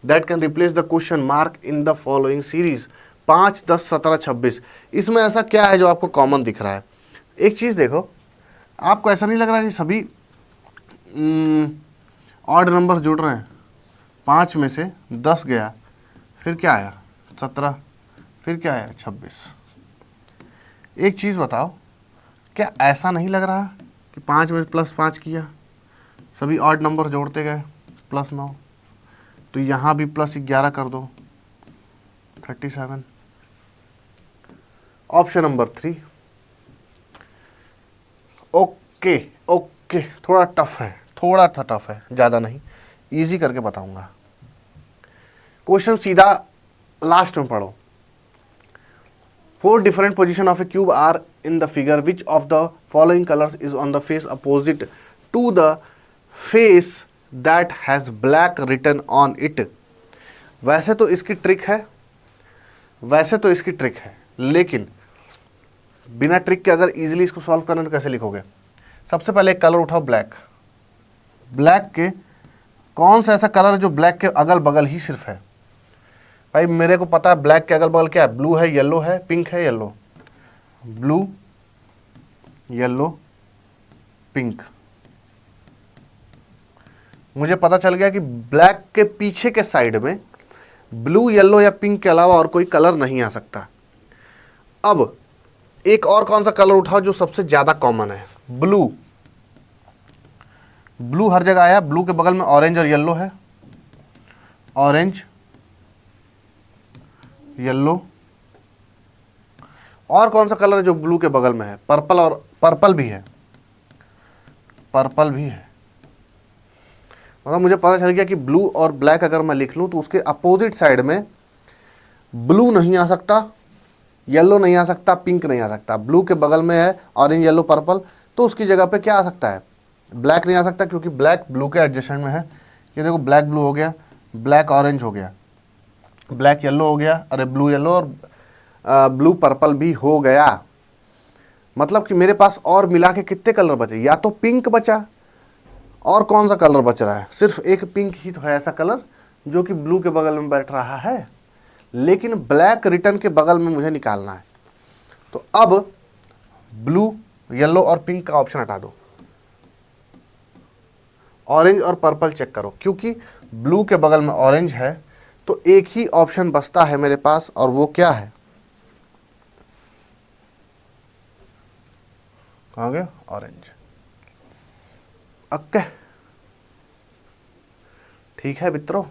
S1: that can replace the question mark in the following series 5 10 17 26। इसमें ऐसा क्या है जो आपको कॉमन दिख रहा है? एक चीज़ देखो, आपको ऐसा नहीं लग रहा कि सभी ऑड नंबर जुड़ रहे हैं? 5 में से 10 गया, फिर क्या आया 17, फिर क्या आया 26। एक चीज़ बताओ, क्या ऐसा नहीं लग रहा कि 5 में +5 किया, सभी ऑड नंबर जोड़ते गए +9, तो यहाँ भी +11 कर दो 37। Option number 3। ओके ओके, थोड़ा टफ है, थोड़ा सा टफ है, ज़्यादा नहीं, इजी करके बताऊंगा। क्वेश्चन सीधा लास्ट में पढ़ो। 4 different position of a cube are in the figure. Which of the following colors is on the face opposite to the face that has black written on it? वैसे तो इसकी trick है, वैसे तो इसकी ट्रिक है, लेकिन बिना ट्रिक के अगर इजीली इसको सॉल्व करना तो कैसे लिखोगे? सबसे पहले एक कलर उठाओ, ब्लैक। ब्लैक के कौन सा ऐसा कलर जो ब्लैक के अगल बगल ही सिर्फ है? भाई मेरे को पता है ब्लैक के अगल बगल क्या है, ब्लू है, येलो है, पिंक है, येलो, ब्लू येलो पिंक। मुझे पता चल गया कि ब्लैक के पीछे के साइड में ब्लू, येलो या पिंक के अलावा और कोई कलर नहीं आ सकता। अब एक और कौन सा कलर उठाओ जो सबसे ज्यादा कॉमन है? ब्लू। ब्लू हर जगह आया, ब्लू के बगल में ऑरेंज और येलो है, ऑरेंज, येलो। और कौन सा कलर है जो ब्लू के बगल में है? पर्पल, और पर्पल भी है, पर्पल भी है। मतलब मुझे पता चल गया कि ब्लू और ब्लैक अगर मैं लिख लूं तो उसके अपोजिट साइड में ब्लू नहीं आ सकता, येलो नहीं आ सकता, पिंक नहीं आ सकता। ब्लू के बगल में है ऑरेंज, येलो, पर्पल, तो उसकी जगह पे क्या आ सकता है? ब्लैक नहीं आ सकता, क्योंकि ब्लैक ब्लू के एडजेसेंट में है। ये देखो, ब्लैक ब्लू हो गया, ब्लैक ऑरेंज हो गया, ब्लैक येलो हो गया, अरे ब्लू येलो, और ब्लू पर्पल भी हो गया। मतलब कि मेरे पास और मिला के कितने कलर बचे? या तो पिंक बचा, और कौन सा कलर बच रहा है? सिर्फ एक पिंक ही तो है ऐसा कलर जो कि ब्लू के बगल में बैठ रहा है, लेकिन ब्लैक रिटर्न के बगल में मुझे निकालना है। तो अब ब्लू, येलो और पिंक का ऑप्शन हटा दो, ऑरेंज और पर्पल चेक करो, क्योंकि ब्लू के बगल में ऑरेंज है, तो एक ही ऑप्शन बचता है मेरे पास, और वो क्या है? कहाँ गया? ऑरेंज। ओके, ठीक है मित्रों।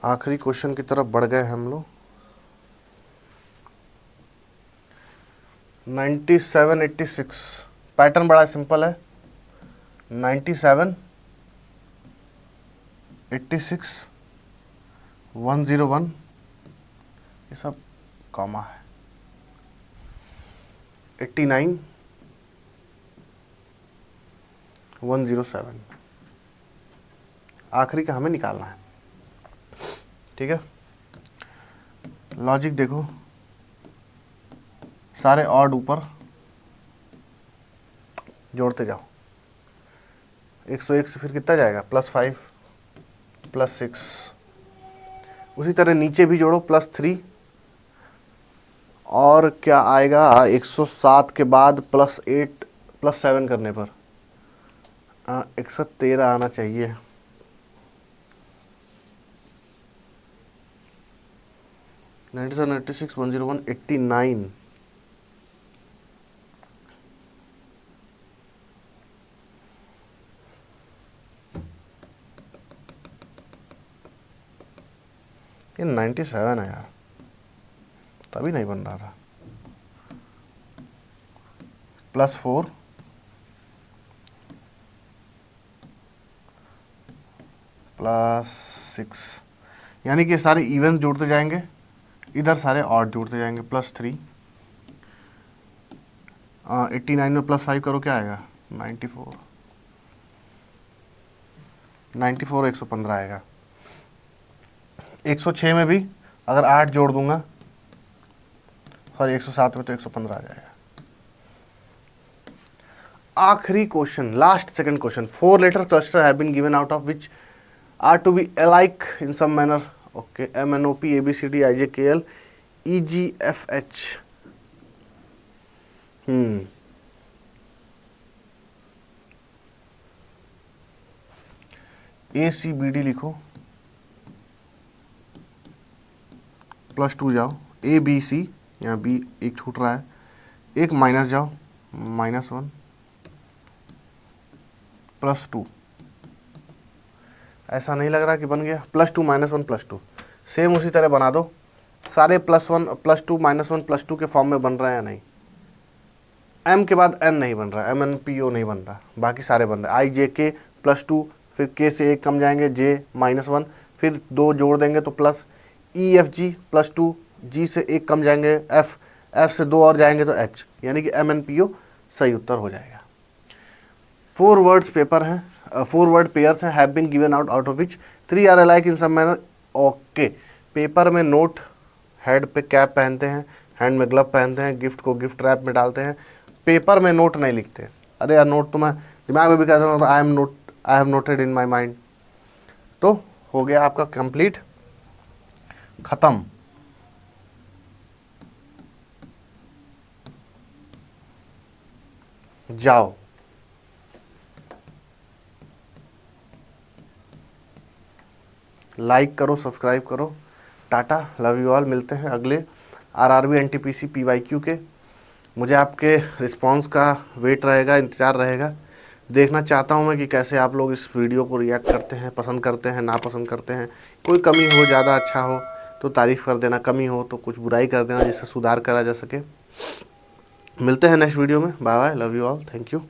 S1: आखिरी क्वेश्चन की तरफ बढ़ गए हम लोग। 9786 पैटर्न बड़ा सिंपल है। 97, 86, 101, ये सब कॉमा है। 89, 107, आखिरी का हमें निकालना है। ठीक है, लॉजिक देखो, सारे ऑड ऊपर जोड़ते जाओ। 101 से फिर कितना जाएगा? +5, +6। उसी तरह नीचे भी जोड़ो, +3, और क्या आएगा? 107 के बाद +8, +7 करने पर 113 आना चाहिए। 97, 96, 101, 89। ये 97 है यार, तभी नहीं बन रहा था। +4, +6, यानी कि सारे इवन जोड़ते जाएंगे, इधर सारे ऑड जोड़ते जाएंगे। +3, 89 में +5 करो, क्या आएगा? 94, 94, 115 आएगा। 106 में भी अगर 8 जोड़ दूंगा, सॉरी 107 में तो 115 आ जाएगा। आखिरी question, last second question. 4 letter cluster have been given out of which are to be alike in some manner. Okay, MNOP, ABCD, IJKL, EGFH. ACBD लिखो, +2 जाओ, ABC, यहाँ B एक छूट रहा है, एक माइनस जाओ, -1, +2। ऐसा नहीं लग रहा कि बन गया? +2, -1, +2, सेम उसी तरह बना दो। सारे +1, +2, -1, +2 के फॉर्म में बन रहे हैं या नहीं? M के बाद N नहीं बन रहा, MNPO नहीं बन रहा, बाकी सारे बन रहे हैं। IJK +2, फिर K से 1 कम जाएंगे, J -1, फिर 2 जोड़ देंगे तो प्लस, EFG +2, G से 1 कम जाएंगे, F से 2 और जाएंगे तो H, यानी कि MNPO सही उत्तर हो जाएगा। 4 वर्ड्स पेपर हैं, 4 वर्ड पेयर्स हैं, have been given out of which 3 are alike in some manner. Okay, paper में नोट, हेड पे कैप पहनते हैं, हैंड में ग्लव पहनते हैं, गिफ्ट को गिफ्ट रैप में डालते हैं, पेपर में नोट नहीं लिखते। अरे यार, नोट तो मैं दिमाग में भी कहता हूँ, I have noted in my mind. तो हो गया आपका कंप्लीट, खत्म। जाओ। लाइक करो, सब्सक्राइब करो। Tata, love you all. मिलते हैं अगले आरआरबी एनटीपीसी पीवाईक्यू के। मुझे आपके रिस्पांस का वेट रहेगा, इंतज़ार रहेगा। देखना चाहता हूं मैं कि कैसे आप लोग इस वीडियो को रिएक्ट करते हैं, पसंद करते हैं, नापसंद करते हैं। कोई कमी हो, ज़्यादा अच्छा हो तो तारीफ़ कर देना, कमी हो तो कुछ बुराई कर देना, जिससे सुधार करा जा सके। मिलते हैं नेक्स्ट वीडियो में। Bye bye, love you all, thank you.